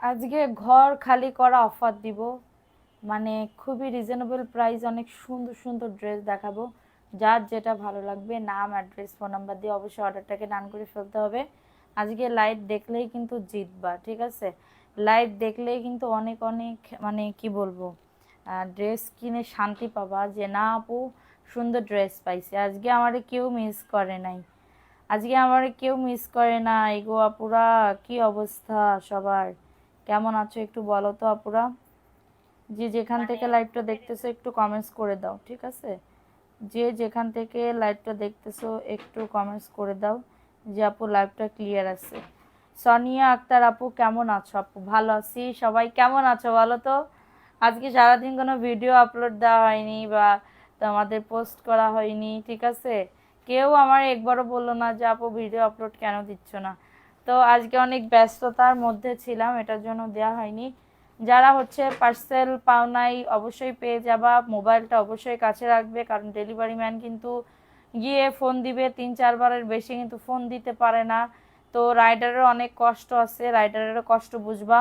আজকে ঘর খালি করা অফার দিব, মানে খুবই রিজনেবল প্রাইস, অনেক সুন্দর সুন্দর ড্রেস দেখাবো। যার যেটা ভালো লাগবে নাম, অ্যাড্রেস, ফোন নাম্বার দিয়ে অবশ্যই অর্ডারটাকে ডান করে ফেলতে হবে। আজকে লাইভ দেখলেই কিন্তু জিতবা, ঠিক আছে? লাইভ দেখলেই কিন্তু অনেক অনেক মানে কি বলবো, ড্রেস কিনে শান্তি পাবা যে না আপু সুন্দর ড্রেস পাইছে। আজকে আমারে কেউ মিস করে নাই, আজকে আমার কেউ মিস করে না। গো আপুরা, কি অবস্থা সবার? কেমন আছো একটু বলো তো আপুরা। যে যেখান থেকে লাইভটা দেখতেছো একটু কমেন্টস করে দাও, ঠিক আছে? যে যেখান থেকে লাইভটা দেখতেছো একটু কমেন্টস করে দাও যে আপু লাইভটা ক্লিয়ার আছে। সানিয়া আক্তার আপু কেমন আছো? আপু ভালো আছি। সবাই কেমন আছো বলো তো? আজকে সারাদিন কোনো ভিডিও আপলোড দেওয়া হয়নি বা তোমাদের পোস্ট করা হয়নি, ঠিক আছে? কেউ আমার একবারও বললো না যে আপু ভিডিও আপলোড কেন দিচ্ছ না। তো আজকে অনেক ব্যস্ততার মধ্যে ছিলাম, এটার জন্য দেওয়া হয়নি। যারা হচ্ছে পার্সেল পাও নাই অবশ্যই পেয়ে যাবা, মোবাইলটা অবশ্যই কাছে রাখবে, কারণ ডেলিভারি ম্যান কিন্তু গিয়ে ফোন দিবে 3-4 বারের বেশি কিন্তু ফোন দিতে পারে না। তো রাইডারের অনেক কষ্ট আছে, রাইডারেরও কষ্ট বুঝবা।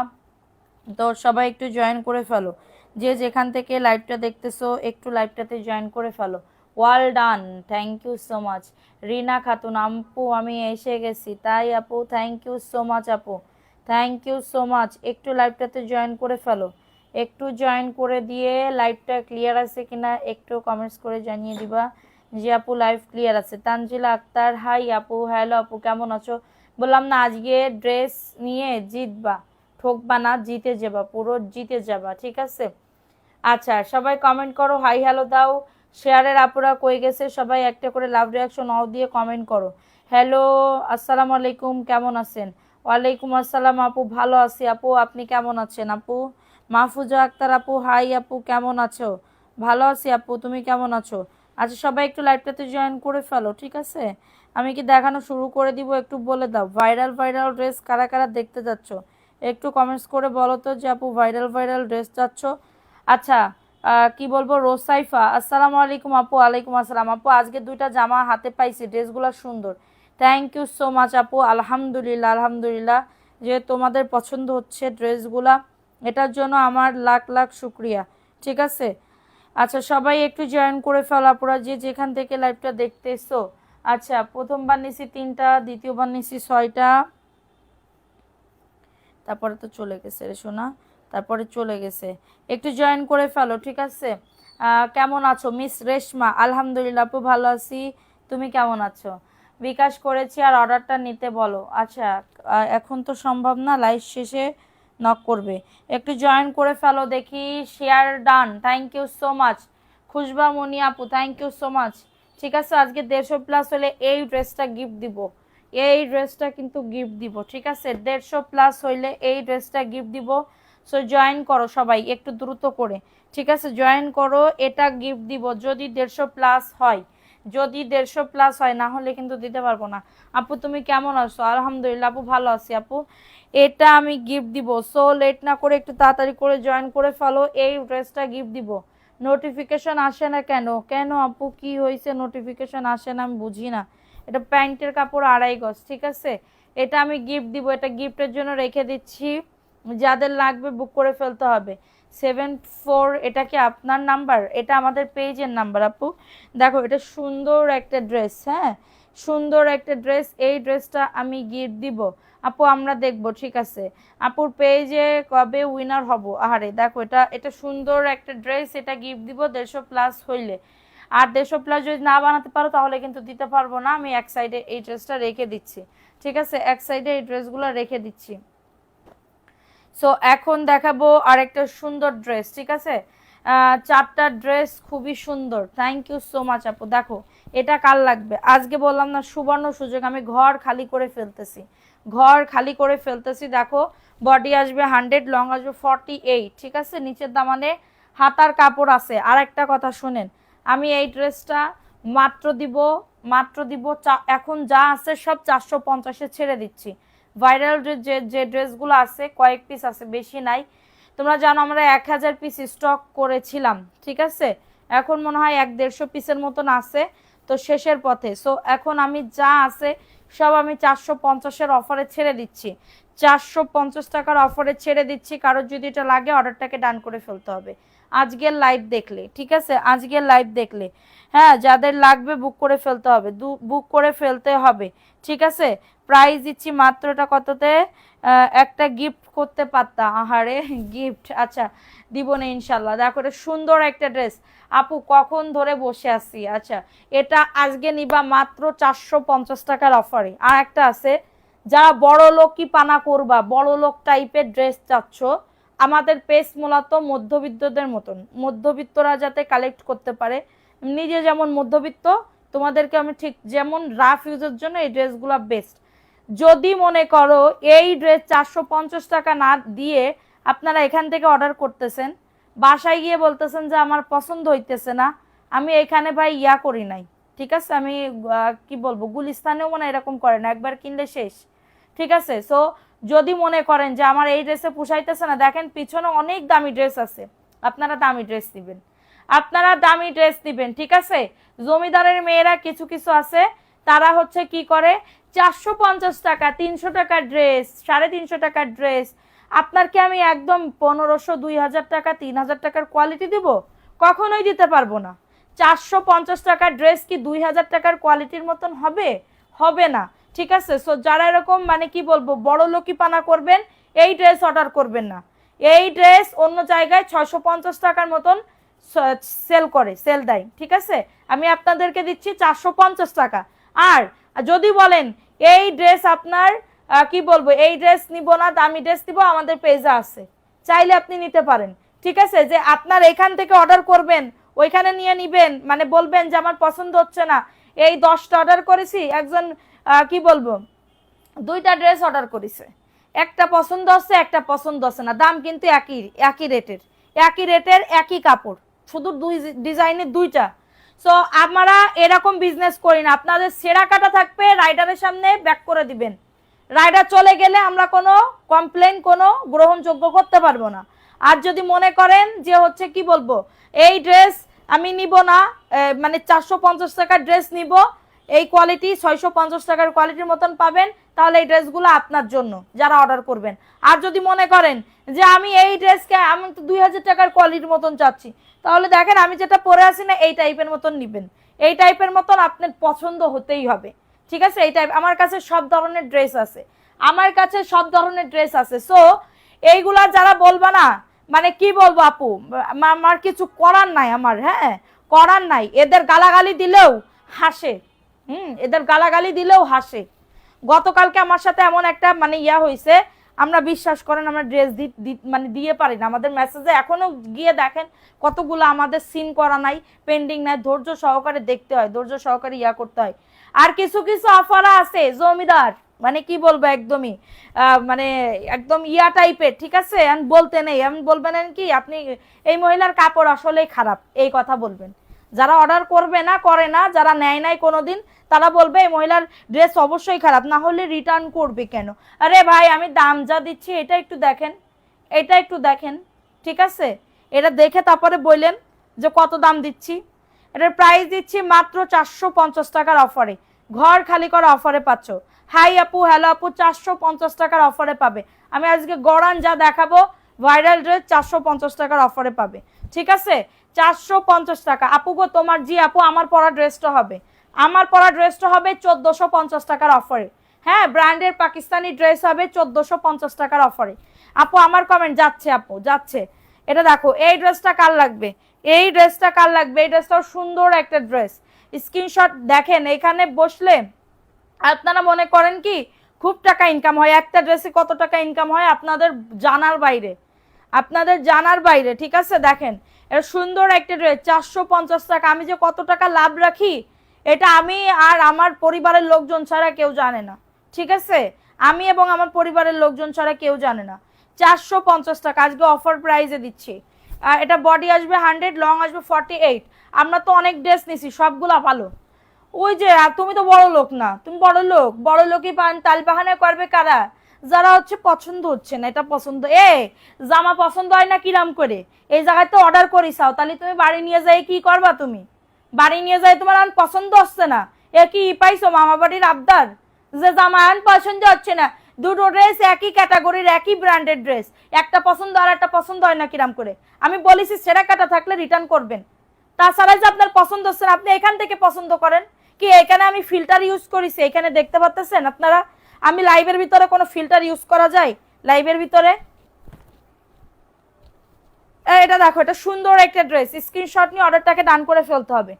তো সবাই একটু জয়েন করে ফেলো, যে যেখান থেকে লাইভটা দেখতেছো একটু লাইভটাতে জয়েন করে ফেলো। ওয়াল ডান, থ্যাংক ইউ সো মাচ। রিনা খাতুন আপু আমি এসে গেছি, তাই আপু থ্যাংক ইউ সো মাচ আপু, থ্যাংক ইউ সো মাচ। একটু লাইভটাতে জয়েন করে ফেলো, একটু জয়েন করে দিয়ে লাইভটা ক্লিয়ার আছে কিনা একটু কমেন্টস করে জানিয়ে দিবা যে আপু লাইভ ক্লিয়ার আছে। তানজিলা আক্তার হাই আপু, হ্যালো আপু কেমন আছো? বললাম না আজকে ড্রেস নিয়ে জিতবা, ঠকবা না, জিতে যাবা, পুরো জিতে যাবা, ঠিক আছে? আচ্ছা সবাই কমেন্ট করো, হাই হ্যালো দাও। শেয়ারের আপুরা কই গেছে? সবাই একটা করে লাভ রিয়াকশন অফ দিয়ে কমেন্ট করো। হ্যালো, আসসালামু আলাইকুম, কেমন আছেন? ওয়ালাইকুম আসসালাম আপু, ভালো আছি আপু, আপনি কেমন আছেন আপু? মাহফুজা আক্তার আপু হাই আপু, কেমন আছো? ভালো আছি আপু, তুমি কেমন আছো? আচ্ছা সবাই একটু লাইভটাতে জয়েন করে ফেলো, ঠিক আছে? আমি কি দেখানো শুরু করে দিব একটু বলে দাও। ভাইরাল ভাইরাল ড্রেস কারা কারা দেখতে যাচ্ছ একটু কমেন্টস করে বলো তো যে আপু ভাইরাল ভাইরাল ড্রেস চাচ্ছ। আচ্ছা, কি বলবো, রোসাইফা আসসালামু আলাইকুম আপু। ওয়ালাইকুম আসসালাম আপু, আজকে দুইটা জামা হাতে পাইছি, ড্রেসগুলো সুন্দর। থ্যাংক ইউ সো মাচ আপু, আলহামদুলিল্লাহ আলহামদুলিল্লাহ যে তোমাদের পছন্দ হচ্ছে ড্রেসগুলা, এটার জন্য আমার লাখ লাখ শুক্রিয়া, ঠিক আছে? আচ্ছা সবাই একটু জয়েন করে ফেলো আপুরা, যে যেখান থেকে লাইভটা দেখতেছো। আচ্ছা প্রথমবার নিছি 3টা, দ্বিতীয়বার নিছি 6টা, তারপরে তো চলে গেছে রে সোনা, তারপরে চলে গেছে। একটু জয়েন করে ফেলো, ঠিক আছে? কেমন আছো মিস রেশমা? আলহামদুলিল্লাহ আপু ভালো আছি, তুমি কেমন আছো? বিকাশ করেছি আর অর্ডারটা নিতে বলো। আচ্ছা এখন তো সম্ভব না, লাইভ শেষে নক করবে। একটু জয়েন করে ফেলো দেখি। Share done, thank you so much. Khushba Moni আপু থ্যাংক ইউ সো মাচ। ঠিক আছে আজকে 150+ হলে এই ড্রেসটা গিফট দিব, এই ড্রেসটা কিন্তু গিফট দিব, ঠিক আছে? 150+ হইলে এই ড্রেসটা গিফট দিব। সো জয়েন করো সবাই একটু দ্রুত করে, ঠিক আছে? জয়েন করো, এটা গিফট দিব যদি 150+ হয়, যদি 150+ হয়, না হলে কিন্তু দিতে পারবো না। আপু তুমি কেমন আছো? আলহামদুলিল্লাহ আপু ভালো আছি আপু, এটা আমি গিফট দিব। সো লেট না করে একটু তাড়াতাড়ি করে জয়েন করে ফেলো, এই ড্রেসটা গিফট দিব। নোটিফিকেশন আসে না কেন? কেন আপু কি হয়েছে নোটিফিকেশন আসে না? আমি বুঝি না। এটা প্যান্টের কাপড় 2.5 গজ, ঠিক আছে? এটা আমি গিফট দিব, এটা গিফটের জন্য রেখে দিচ্ছি, যাদের লাগবে বুক করে ফেলতে হবে। 74, এটা কি আপনার নাম্বার? এটা আমাদের পেজের নাম্বার আপু। দেখো এটা সুন্দর একটা ড্রেস, হ্যাঁ সুন্দর একটা ড্রেস, এই ড্রেসটা আমি গিফট দিব আপু, আমরা দেখবো, ঠিক আছে? আপুর পেজে কবে উইনার হব? আরে দেখো এটা এটা সুন্দর একটা ড্রেস, এটা গিফট দিব 150+ হইলে। আর 150+ যদি না বানাতে পারো তাহলে কিন্তু দিতে পারবো না, আমি এক সাইডে এই ড্রেসটা রেখে দিচ্ছি, ঠিক আছে? এক সাইডে এই ড্রেসগুলো রেখে দিচ্ছি। সো এখন দেখাবো আরেকটা সুন্দর ড্রেস, ঠিক আছে? 4টা ড্রেস খুবই সুন্দর, থ্যাংক ইউ সো মাচ আপু। দেখো এটা কার লাগবে? আজকে বললাম না সুবর্ণ সুযোগ, আমি ঘর খালি করে ফেলতেছি, ঘর খালি করে ফেলতেছি। দেখো বডি আসবে 100, লং আসবে 48, ঠিক আছে? নিচের দামানে হাতার কাপড় আছে। আর একটা কথা শুনেন, আমি এই ড্রেসটা মাত্র দিব, মাত্র দিব এখন যা আছে সব 450-এ ছেড়ে দিচ্ছি। ভাইরাল যে যে ড্রেসগুলো আছে কয়েক পিস আছে, বেশি নাই। তোমরা জানো আমরা 1000 পিস স্টক করেছিলাম, ঠিক আছে? এখন মনে হয় 150 পিসের মতন আছে, তো শেষের পথে। সো এখন আমি যা আছে সব আমি 450-এর অফারে ছেড়ে দিচ্ছি, 450 টাকার অফারে ছেড়ে দিচ্ছি। কারোর যদি এটা লাগে অর্ডারটাকে ডান করে ফেলতে হবে আজকের লাইভ দেখলে, ঠিক আছে? আজকের লাইভ দেখলে, হ্যাঁ, যাদের লাগবে বুক করে ফেলতে হবে, বুক করে ফেলতে হবে, ঠিক আছে? প্রাইস দিচ্ছি মাত্রটা কততে? একটা গিফট করতে পারতাম, আহারে গিফট, আচ্ছা দিব না ইনশাল্লাহ। দেখো এটা সুন্দর একটা ড্রেস, আপু কখন ধরে বসে আছি। আচ্ছা এটা আজকে নিবা মাত্র 450 টাকার অফারে। আর একটা আছে, যারা বড় লোক কি পানা করবা, বড় লোক টাইপের ড্রেস চাচ্ছ, আমাদের পেজ মূলত মধ্যবিত্তদের মতন, মধ্যবিত্তরা যাতে কালেক্ট করতে পারে। নিজে যেমন মধ্যবিত্ত, তোমাদেরকে আমি ঠিক যেমন রাফ ইউজের জন্য এই ড্রেসগুলো বেস্ট। যদি মনে করো এই ড্রেস 450 টাকা না দিয়ে আপনারা এখান থেকে অর্ডার করতেছেন, বাসায় গিয়ে বলতেছেন যে আমার পছন্দ হইতেছে না, আমি এখানে ভাই ইয়া করি নাই, ঠিক আছে? আমি কি বলবো, গুলিস্তানেও মনে এরকম করে না, একবার কিনলে শেষ, ঠিক আছে? সো যদি মনে করেন যে আমার এই ড্রেসে পোষাইতেছে না, দেখেন পিছনে অনেক দামি ড্রেস আছে, আপনারা দামি ড্রেস দিবেন, আপনারা দামি ড্রেস দিবেন, ঠিক আছে? জমিদারের মেয়েরা কিছু কিছু আছে, তারা হচ্ছে কি করে, 450 টাকা 300 টাকার ড্রেস, 350 টাকার ড্রেস, আপনার কি আমি একদম 1500 2000 টাকা 3000 টাকার কোয়ালিটি দিব? কখনোই দিতে পারবো না। 450 টাকার ড্রেস কি 2000 টাকার কোয়ালিটির মতন হবে? হবে না, ঠিক আছে? সো যারা এরকম মানে কি বলবো বড় লোকি পানা করবেন, এই ড্রেস অর্ডার করবেন না। এই ড্রেস অন্য জায়গায় 650 টাকার মতন সেল করে, সেল দেয়, ঠিক আছে? আমি আপনাদেরকে দিচ্ছি 450 টাকা। আর যদি বলেন এই ড্রেস আপনার কি বলবো, এই ড্রেস নিব না, দামি ড্রেস নিব, আমাদের পেজে আছে, চাইলে আপনি নিতে পারেন, ঠিক আছে? যে আপনার এখান থেকে অর্ডার করবেন, ওইখানে নিয়ে নিবেন, মানে বলবেন যে আমার পছন্দ হচ্ছে না, এই 10টা অর্ডার করেছি, একজন কি বলবো 2টা ড্রেস অর্ডার করেছে, একটা পছন্দ হচ্ছে একটা পছন্দ হচ্ছে না, দাম কিন্তু একই, একই রেটের, একই রেটের, একই কাপড়, শুধু দুই ডিজাইনের 2টা। সো আমরা এরকম বিজনেস করি না, আপনাদের সেরা কাটা থাকবে, রাইডারের সামনে ব্যাক করে দিবেন, রাইডার চলে গেলে আমরা কোনো কমপ্লেন কোনো গ্রহণযোগ্য করতে পারবো না। আর যদি মনে করেন যে হচ্ছে কি বলবো এই ড্রেস আমি নিব না, মানে 450 টাকার ড্রেস নিব, এই কোয়ালিটি 650 টাকার কোয়ালিটির মতন পাবেন, তাহলে এই ড্রেসগুলো আপনার জন্য যারা অর্ডার করবেন। আর যদি মনে করেন যে আমি এই ড্রেসকে আমি তো 2000 টাকার কোয়ালিটির মতন চাচ্ছি, তাহলে দেখেন আমি যেটা পরে আসি না এই টাইপের মতন নিবেন, এই টাইপের মতন আপনার পছন্দ হতেই হবে, ঠিক আছে? এই টাইপ আমার কাছে সব ধরনের ড্রেস আছে, আমার কাছে সব ধরনের ড্রেস আছে। সো এইগুলা যারা বলবা না, মানে কি বলবো আপু, আমার কিছু করার নাই, আমার হ্যাঁ করার নাই, এদের গালাগালি দিলেও হাসে, এদের গালাগালি দিলেও হাসে। গতকালকে আমার সাথে এমন একটা মানে ইয়া হয়েছে, আমরা বিশ্বাস করেন আমরা ড্রেস মানে দিয়ে পারি না, আমাদের মেসেজে এখনো গিয়ে দেখেন কতগুলো আমাদের সিন করা নাই, পেন্ডিং নাই, ধৈর্য সহকারে দেখতে হয়, ধৈর্য সহকারে ইয়া করতে হয়। আর কিছু কিছু অফার আছে জমিদার, মানে কি বলবো একদমই মানে একদম ইয়া টাইপের, ঠিক আছে? আমি বলতে নেই, আমি বলবেন কি আপনি এই মহিলার কাপড় আসলেই খারাপ, এই কথা বলবেন। যারা অর্ডার করবে না, করে না, যারা নেয় নাই কোনোদিন, তারা বলবে এই মহিলার ড্রেস অবশ্যই খারাপ, না হলে রিটার্ন করবে কেন? আরে ভাই আমি দাম যা দিচ্ছি এটা একটু দেখেন, এটা একটু দেখেন, ঠিক আছে? এটা দেখে তারপরে বললেন যে কত দাম দিচ্ছি। এটার প্রাইস দিচ্ছি মাত্র 450 টাকার অফারে, ঘর খালি করা অফারে পাচ্ছ। হাই আপু, হ্যালো আপু, 450 টাকার অফারে পাবে। আমি আজকে গড়ান যা দেখাবো ভাইরাল ড্রেস 450 টাকার অফারে পাবে, ঠিক আছে? 450 টাকা। আপু গো তোমার, জি আপু আমার পরা ড্রেসটা হবে, আমার পরা ড্রেসটা হবে 1450 টাকার অফারে, হ্যাঁ ব্র্যান্ডের পাকিস্তানি ড্রেস হবে 1450 টাকার অফারে। আপু আমার কমেন্ট যাচ্ছে, আপু যাচ্ছে। এটা দেখো, এই ড্রেসটা কার লাগবে, এই ড্রেসটা কার লাগবে, এই ড্রেসটাও সুন্দর একটা ড্রেস, স্ক্রিনশট দেখেন। এখানে বসলে আপনারা মনে করেন কি খুব টাকা ইনকাম হয়, একটা ড্রেসে কত টাকা ইনকাম হয় আপনাদের জানার বাইরে, আপনাদের জানার বাইরে, ঠিক আছে? দেখেন এটা সুন্দর একটা ড্রেস 450 টাকা, আমি যে কত টাকা লাভ রাখি এটা আমি আর আমার পরিবারের লোকজন ছাড়া কেউ জানে না, ঠিক আছে? আমি এবং আমার পরিবারের লোকজন ছাড়া কেউ জানে না। 450 টাকা আজকে অফার প্রাইসে দিচ্ছি। এটা বডি আসবে 100, লং আসবে 48। আমরা তো অনেক ড্রেস নিছি, সবগুলা ভালো। ওই যে তুমি তো বড় লোক না, তুমি বড় লোক, বড় লোকই তাল বাহানা করবে কারা? যারা হচ্ছে পছন্দ হচ্ছে না, এটা পছন্দ, জামা পছন্দ হয় না কিরাম করে, এই জায়গায় তো অর্ডার করিসাও, তাহলে তুমি বাড়ি নিয়ে যাই কি করবা? তুমি বাড়ি নিয়ে যাই তোমার আর পছন্দ হচ্ছে না, এ কি পাইছো মামা বাড়ির আবদার? যে জামায়ান পছন্দ হচ্ছে না, দুটো ড্রেস একই ক্যাটাগরির একই ব্র্যান্ডেড ড্রেস, একটা পছন্দ আর একটা পছন্দ হয় না কিরাম করে, আমি বলেছি ছেঁড়া কাটা থাকলে রিটার্ন করবেন। তাছাড়া যে আপনার পছন্দ হচ্ছে না আপনি এখান থেকে পছন্দ করেন। কি এখানে আমি ফিল্টার ইউজ করেছি, এখানে দেখতে পাচ্ছেন আপনারা, আমি লাইভের ভিতরে কোনো ফিল্টার ইউজ করা যায় লাইভের ভিতরে? এটা দেখো, এটা সুন্দর একটা ড্রেস, স্ক্রিনশট নিয়ে অর্ডারটাকে ডান করে ফেলতে হবে,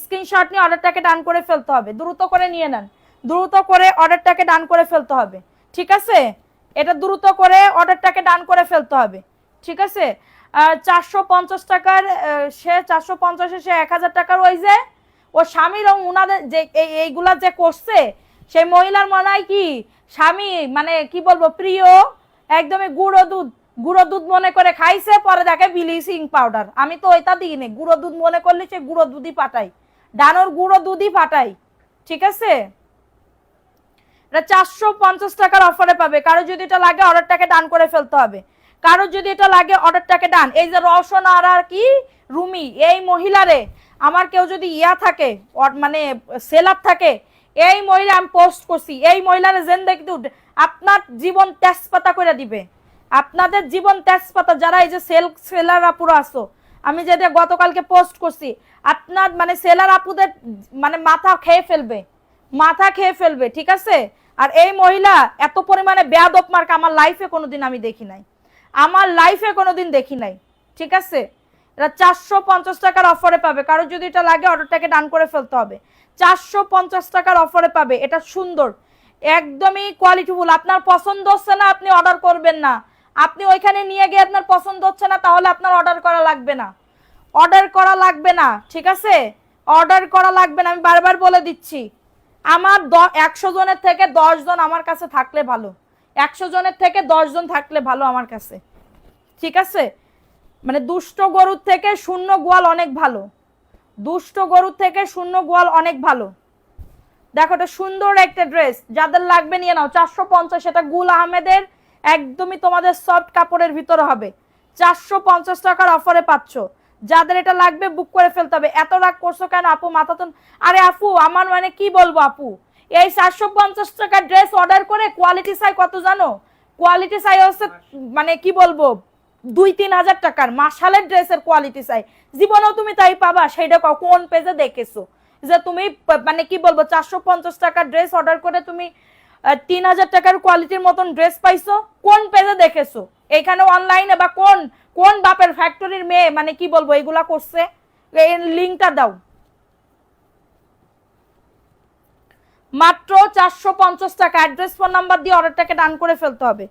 স্ক্রিনশট নিয়ে অর্ডারটাকে ডান করে ফেলতে হবে, দ্রুত করে নিয়ে নেন, দ্রুত করে অর্ডারটাকে ডান করে ফেলতে হবে, ঠিক আছে? এটা দ্রুত করে অর্ডারটাকে ডান করে ফেলতে হবে, ঠিক আছে? 450 টাকার, সে 450-এ সে 1000 টাকার, ওই যে ও স্বামীর উনাদের যে এইগুলা যে করছে, সেই মহিলার মনে হয় কি স্বামী মানে কি বলবো প্রিয়, একদমই গুঁড়ো দুধ মনে করে খাইছে, পরে দেখে ব্লিচিং পাউডার। আমি তো ওইটা দিই নে, গুঁড়ো দুধ মনে করলে সে গুঁড়ো দুধই পাঠাই, ডানোর গুঁড়ো দুধই পাঠাই, ঠিক আছে? এটা 450 টাকার অফারে পাবে, কারো যদি এটা লাগে অর্ডারটাকে ডান করে ফেলতে হবে, কারো যদি এটা লাগে অর্ডারটাকে ডান। এই যে রওশন আর কি রুমি, এই মহিলারে আমার কেউ যদি থাকে মানে সেলার থাকে, এই মহিলা আমি পোস্ট করছি, এই মহিলারে জেন দেখতে আপনার জীবন তেজপাতা করে দিবে, আপনাদের জীবন তেজপাতা। যারা এই যে সেলার আপুরা আসো, আমি যেটা গতকালকে পোস্ট করছি, আপনার মানে সেলার আপুদের মানে মাথা খেয়ে ফেলবে, মাথা খেয়ে ফেলবে, ঠিক আছে? আর এই মহিলা এত পরিমাণে বেয়াদব মার্ক আমার লাইফে কোনোদিন আমি দেখি নাই, আমার লাইফে কোনোদিন দেখি নাই, ঠিক আছে? এটা 450 টাকার অফারে পাবে, কারো যদি এটা লাগে অর্ডারটাকে ডান করে ফেলতে হবে। 450 টাকার অফারে পাবে, এটা সুন্দর, একদমই কোয়ালিটিফুল। আপনার পছন্দ হচ্ছে না আপনি অর্ডার করবেন না, আপনি ওইখানে নিয়ে গিয়ে আপনার পছন্দ হচ্ছে না তাহলে আপনার অর্ডার করা লাগবে না, অর্ডার করা লাগবে না, ঠিক আছে? অর্ডার করা লাগবে না, আমি বারবার বলে দিচ্ছি। আমার 100 জনের থেকে 10 জন আমার কাছে থাকলে ভালো, 100 জনের থেকে 10 জন থাকলে ভালো আমার কাছে, ঠিক আছে? মানে দুষ্ট গরুর থেকে শূন্য গোয়াল অনেক ভালো, দুষ্ট গরুর থেকে শূন্য গোয়াল অনেক ভালো। দেখো এটা সুন্দর একটা ড্রেস, যাদের লাগবে নিয়ে নাও। 450, এটা গুল আহমেদের একদমই তোমাদের সফট কাপড়ের ভিতরে হবে, 450 টাকার অফারে পাচ্ছ। যাদের এটা লাগবে বুক করে ফেলতে হবে। এত রাগ করছো কেন আপু, মাথা তো, আরে আপু আমার মানে কি বলবো আপু, এই 450 টাকার ড্রেস অর্ডার করে কোয়ালিটি চাই কত জানো? কোয়ালিটি চাই হচ্ছে মানে কি বলবো 2-3 হাজার টাকার মাশালের ড্রেসের কোয়ালিটি চাই, জীবনেও তুমি তাই পাবা? সেইটা কোন পেজে দেখেছো যে তুমি মানে কি বলবো 450 টাকার ড্রেস অর্ডার করে তুমি 3000 টাকার কোয়ালিটির মতন ড্রেস পাইছো? কোন পেজে দেখেছো? এখানে অনলাইনে বা কোন কোন বাপের ফ্যাক্টরির মেয়ে মানে কি বলবো এগুলা করছে? এই লিংকটা দাও। মাত্র 450 টাকা, অ্যাড্রেস ফোন নাম্বার দিয়ে অর্ডারটাকে ডান করে ফেলতে হবে।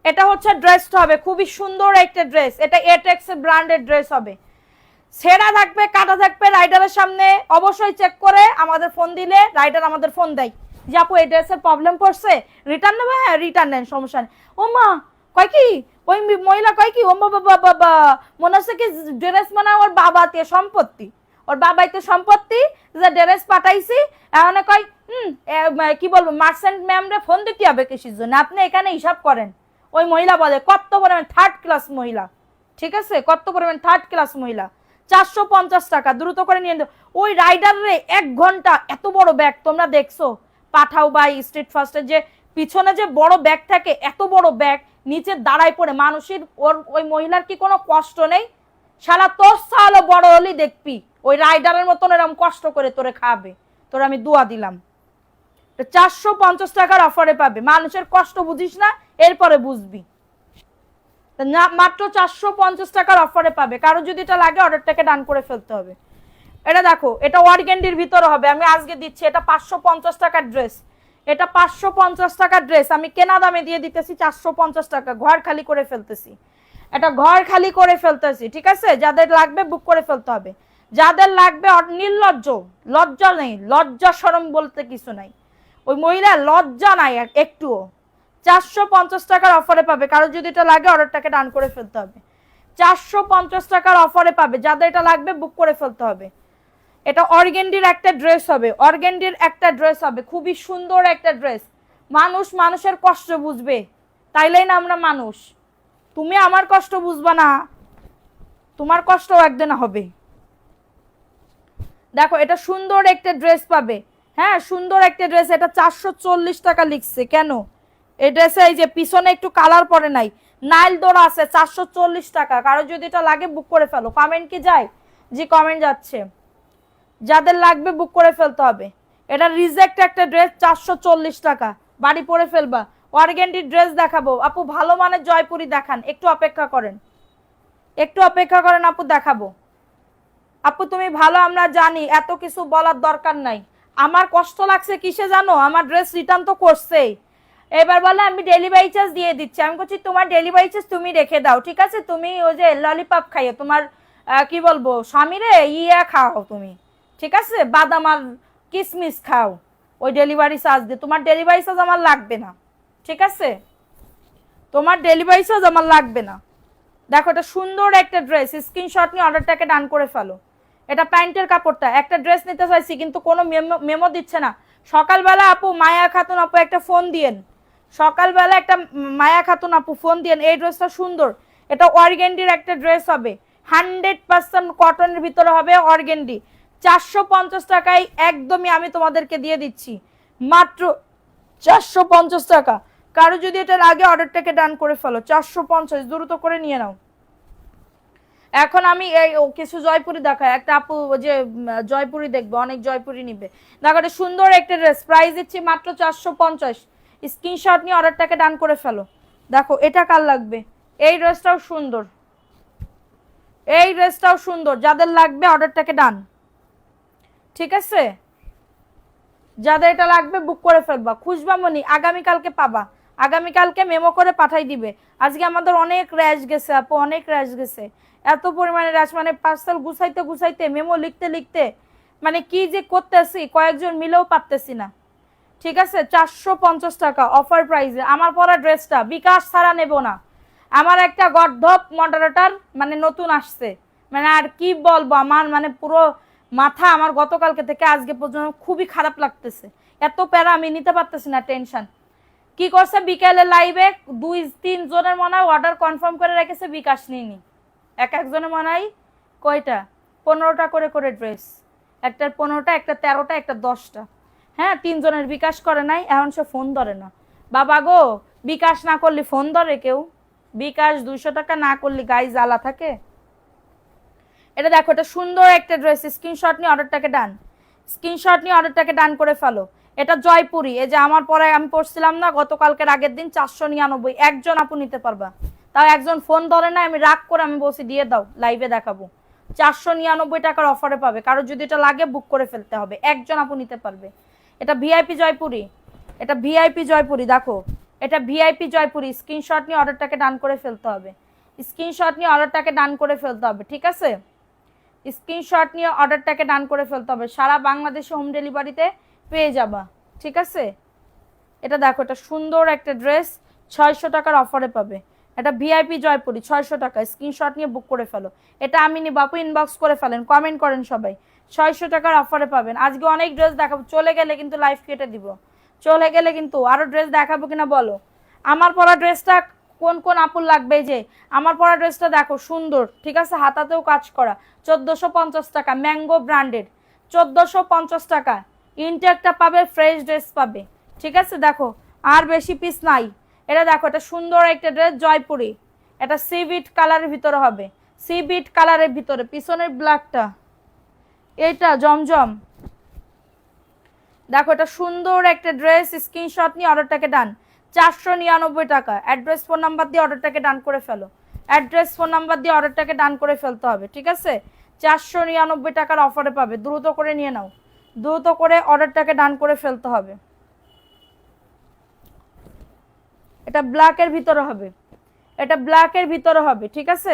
এটা হচ্ছে ড্রেসটা হবে খুবই সুন্দর একটা ড্রেস, এটা এটেক্স ব্র্যান্ডের ড্রেস হবে, ছেঁড়া থাকবে, কাটা থাকবে। রাইডারের সামনে অবশ্যই চেক করে আমাদের ফোন দিলে রাইডার আমাদের ফোন দেয় যে আপু এই ড্রেসের প্রবলেম করছে, রিটার্ন নেবে? হ্যাঁ রিটার্ন নেন, সমস্যা নেই। ও মা কয় কি, ওই মহিলা কয় কি, ও বাবা বাবা মনে হচ্ছে কি ড্রেস মানে ওর বাবাতে সম্পত্তি, ওর বাবাইতে সম্পত্তি, যে ড্রেস পাঠাইছি এখন কয় কি বলবো মার্চেন্ট ম্যামরে ফোন দিতে হবে কিসের জন্য, আপনি এখানে হিসাব করেন। ওই মহিলা বলে কত পরিমাণ থার্ড ক্লাস মহিলা, ঠিক আছে? কত পরিমাণ থার্ড ক্লাস মহিলা। 450 টাকা, দ্রুত করে নিয়ে নাও। ওই রাইডারে 1 ঘন্টা এত বড় ব্যাগ তোমরা দেখছো পাঠাও বাই স্ট্রিট ফার্স্টে, যে পিছনে যে বড় ব্যাগ থাকে, এত বড় ব্যাগ নিচে দাঁড়ায় পড়ে মানুষের, ওই মহিলার কি কোনো কষ্ট নেই? শালা তোর সালো বড় হলি দেখবি ওই রাইডারের মতন এরকম কষ্ট করে তোরে খাবে, তোর আমি দোয়া দিলাম। 450 টাকার অফারে পাবে, মানুষের কষ্ট বুঝিস না এরপরে বুঝবি। মাত্র 450 টাকার অফারে পাবে, কারো যদি এটা লাগে অর্ডারটাকে ডান করে ফেলতে হবে। এটা দেখো, এটা অর্গেন্ডির ভিতরে হবে, আমি আজকে দিচ্ছি এটা 550 টাকার ড্রেস, এটা 550 টাকার ড্রেস আমি কেনা দামে দিয়ে দিতেছি 450 টাকা, ঘর খালি করে ফেলতেছি, এটা ঘর খালি করে ফেলতেছি, ঠিক আছে? যাদের লাগবে বুক করে ফেলতে হবে, যাদের লাগবে। নির্লজ্জ, লজ্জা নেই, লজ্জা শরম বলতে কিছু নাই, ওই মহিলা লজ্জা নাই একটুও। 450 টাকার অফারে পাবে, কারো যদি এটা লাগে অর্ডারটাকে ডান করে ফেলতে হবে। 450 টাকার অফারে পাবে, যাদের এটা লাগবে বুক করে ফেলতে হবে। এটা অর্গেন্ডির একটা ড্রেস হবে, অর্গেন্ডির একটা ড্রেস হবে, খুবই সুন্দর একটা ড্রেস। মানুষ মানুষের কষ্ট বুঝবে, তাইলেই না আমরা মানুষ। তুমি আমার কষ্ট বুঝবা না, তোমার কষ্ট একদিন হবে। দেখো এটা সুন্দর একটা ড্রেস পাবে, হ্যাঁ সুন্দর একটা ড্রেস, এটা 440 টাকা লিখছে কেন? এই ড্রেসে এই যে পিছনে একটু কালার পরে নাই, নাইল দোরা আছে, 440 টাকা। কারো যদি এটা লাগে বুক করে ফেলো। কমেন্ট কি যায়? জি কমেন্ট যাচ্ছে। যাদের লাগবে বুক করে ফেলতে হবে। এটা রিজেক্ট একটা ড্রেস, 440 টাকা, বাড়ি পরে ফেলবা। অর্গেন্ডি ড্রেস দেখাবো আপু, ভালো মানের জয়পুরি দেখান, একটু অপেক্ষা করেন, একটু অপেক্ষা করেন আপু, দেখাবো। আপু তুমি ভালো, আমরা জানি, এত কিছু বলার দরকার নাই। আমার কষ্ট লাগছে কিসে জানো? আমার ড্রেস রিটার্ন তো করছেই, এবার বলে আমি ডেলিভারি চার্জ দিয়ে দিচ্ছি। আমি বলছি তোমার ডেলিভারি চার্জ তুমি রেখে দাও, ঠিক আছে? তুমি ওই যে ললিপপ খাইও, তোমার কি বলবো স্বামীরে ইয়া খাও তুমি, ঠিক আছে? বাদাম আর কিসমিস খাও ওই ডেলিভারি চার্জ দিয়ে। তোমার ডেলিভারি চার্জ আমার লাগবে না, ঠিক আছে? তোমার ডেলিভারি চার্জ আমার লাগবে না। দেখো এটা সুন্দর একটা ড্রেস, স্ক্রিনশট নিয়ে অর্ডারটাকে ডান করে ফেলো। এটা প্যান্টের কাপড়টা। একটা ড্রেস নিতে চাইছি কিন্তু কোনো মেমো দিচ্ছে না। সকালবেলা আপু মায়া খাতুন আপু একটা ফোন দিয়েন, সকালবেলা একটা মায়া খাতুন আপু ফোন দিয়েন। এই ড্রেসটা সুন্দর, এটা অর্গেন্ডির একটা ড্রেস হবে, 100% কটনের ভিতরে হবে, অর্গেন্ডি। 450 টাকায় একদমই আমি তোমাদেরকে দিয়ে দিচ্ছি, মাত্র 450 টাকা। কারো যদি এটার আগে অর্ডারটাকে ডান করে ফেলো, 450 দ্রুত করে নিয়ে নাও। এখন আমি এই কিছু জয়পুরি দেখাই। একটা আপু যে জয়পুরি দেখবে, অনেক জয়পুরি নিবে। দেখো এটা সুন্দর একটা ড্রেস, প্রাইস দিচ্ছি মাত্র 450। স্ক্রিনশট নিয়ে অর্ডারটাকে ডান করে ফেলো। দেখো এটা কার লাগবে? এই ড্রেসটাও সুন্দর, এই ড্রেসটাও সুন্দর, যাদের লাগবে অর্ডারটাকে ডান, ঠিক আছে? যাদের এটা লাগবে বুক করে ফেলবা। খুঁজবা মনি, আগামীকালকে পাবা, আগামীকালকে মেমো করে পাঠাই দিবে। আজকে আমাদের অনেক র্যাশ গেছে আপু, অনেক র্যাশ গেছে, এত পরিমাণে র্যাশ, মানে পার্সেল গুছাইতে গুছাইতে মেমো লিখতে লিখতে মানে কি যে করতেছি, কয়েকজন মিলেও পারতেছি না, ঠিক আছে? 450 টাকা অফার প্রাইসে আমার পরা ড্রেসটা, বিকাশ ছাড়া নেব না। আমার একটা গর্ধপ মডারেটর মানে নতুন আসছে, মানে আর কি বলবো, আমার মানে পুরো মাথা আমার গতকালকে থেকে আজকে পর্যন্ত খুবই খারাপ লাগতেছে। এত প্যারা আমি নিতে পারতেছি না, টেনশন। কি করছে বিকেলে লাইভে 2-3 জনের মনে হয় অর্ডার কনফার্ম করে রেখেছে, বিকাশ নিইনি। এক একজনের মনে হয় কয়টা 15টা করে করে ড্রেস, একটার 15টা, একটা 13টা, একটা 10টা। হ্যাঁ 3 জনের বিকাশ করে নাই, এখন সে ফোন ধরে না। বাবা গো, বিকাশ না করলে ফোন ধরে কেউ? বিকাশ 200 টাকা না করলে গায়ে জ্বালা থাকে। এটা দেখো, এটা সুন্দর একটা ড্রেস, স্ক্রিনশট নিয়ে অর্ডারটাকে ডান, স্ক্রিনশট নিয়ে অর্ডারটাকে ডান করে ফেলো। এটা জয়পুরি, এই যে আমার পরে আমি পড়ছিলাম না গতকালকের আগের দিন, 499, একজন আপু নিতে পারবা। তাও একজন ফোন ধরে না, আমি রাগ করে আমি বলছি দিয়ে দাও, লাইভে দেখাবো। 499 টাকার অফারে পাবে। কারো যদি এটা লাগে বুক করে ফেলতে হবে, একজন আপু নিতে পারবে। এটা ভিআইপি জয়পুরি, এটা ভিআইপি জয়পুরি, দেখো এটা ভিআইপি জয়পুরি। স্ক্রিনশট নিয়ে অর্ডারটাকে ডান করে ফেলতে হবে, স্ক্রিনশট নিয়ে অর্ডারটাকে ডান করে ফেলতে হবে, ঠিক আছে? স্ক্রিনশট নিয়ে অর্ডারটাকে ডান করে ফেলতে হবে। সারা বাংলাদেশে হোম ডেলিভারিতে পেয়ে যাবা, ঠিক আছে? এটা দেখো, এটা সুন্দর একটা ড্রেস, 600 টাকার অফারে পাবে। এটা ভিআইপি জয়পুরি, 600 টাকা। স্ক্রিনশট নিয়ে বুক করে ফেলো। এটা আমি নি বাপু, ইনবক্স করে ফেলেন, কমেন্ট করেন সবাই, 600 টাকার অফারে পাবেন। আজকে অনেক ড্রেস দেখাবো, চলে গেলে কিন্তু লাইভ কেটে দিব, চলে গেলে কিন্তু আরো ড্রেস দেখাবো কিনা বলো। আমার পরা ড্রেসটা কোন কোন আপুর লাগবে? যে আমার পরা ড্রেসটা দেখো সুন্দর, ঠিক আছে? হাতাতেও কাজ করা, 1450 টাকা, ম্যাঙ্গো ব্র্যান্ডেড, 1450 টাকা। ইনটেকটা পাবে, ফ্রেশ ড্রেস পাবে, ঠিক আছে? দেখো আর বেশি পিস নাই। এটা দেখো, এটা সুন্দর একটা ড্রেস জয়পুরি, এটা সি বিট কালারের ভিতরে হবে, সি বিট কালারের ভিতরে, পিছনের ব্ল্যাকটা, এইটা জমজম। দেখো এটা সুন্দর একটা ড্রেস, স্ক্রিনশট নিয়ে অর্ডারটাকে ডান, 499 টাকা। অ্যাড্রেস ফোন নাম্বার দিয়ে অর্ডারটাকে ডান করে ফেলো, অ্যাড্রেস ফোন নাম্বার দিয়ে অর্ডারটাকে ডান করে ফেলতে হবে, ঠিক আছে? 499 টাকার অফারে পাবে, দ্রুত করে নিয়ে নাও, দ্রুত করে অর্ডারটাকে ডান করে ফেলতে হবে। এটা ব্ল্যাকের ভিতরে হবে, এটা ব্ল্যাকের ভিতরে হবে, ঠিক আছে?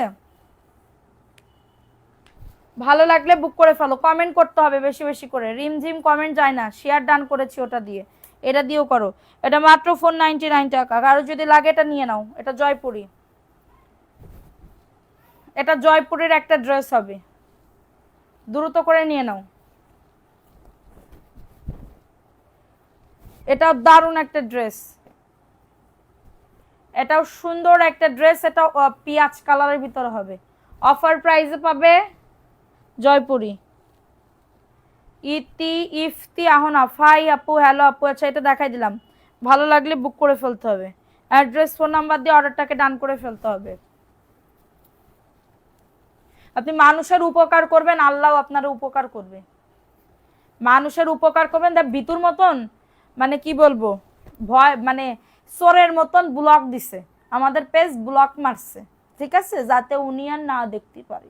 ভালো লাগলে বুক করে ফেলো। কমেন্ট করতে হবে বেশি বেশি করে, রিমঝিম কমেন্ট যায় না। শেয়ার ডান করেছি ওটা দিয়ে, এটা দিয়েও করো। এটা মাত্র 499 টাকা। কারো যদি লাগে এটা নিয়ে নাও। এটা জয়পুরি, এটা জয়পুরের একটা ড্রেস হবে, দ্রুত করে নিয়ে নাও। এটাও দারুণ একটা ড্রেস, এটাও সুন্দর একটা ড্রেস। এটা পিয়াজ কালারের ভিতরে হবে, অফার প্রাইসে পাবে জয়পুরি। ইতি ইফতি আহনা ফাই আপু, হ্যালো আপু। আচ্ছা এটা দেখাই দিলাম, ভালো লাগলে বুক করে ফেলতে হবে। অ্যাড্রেস ফোন নাম্বার দিয়ে অর্ডারটাকে ডান করে ফেলতে হবে। আপনি মানুষের উপকার করবেন, আল্লাহ আপনার উপকার করবে। মানুষের উপকার করবেন, দেখ ভিতুর মতন মানে কি বলবো, ভয় মানে চোরের মতন ব্লক দিছে, আমাদের পেজ ব্লক মারছে, ঠিক আছে, যাতে উনি আর না দেখতে পারে,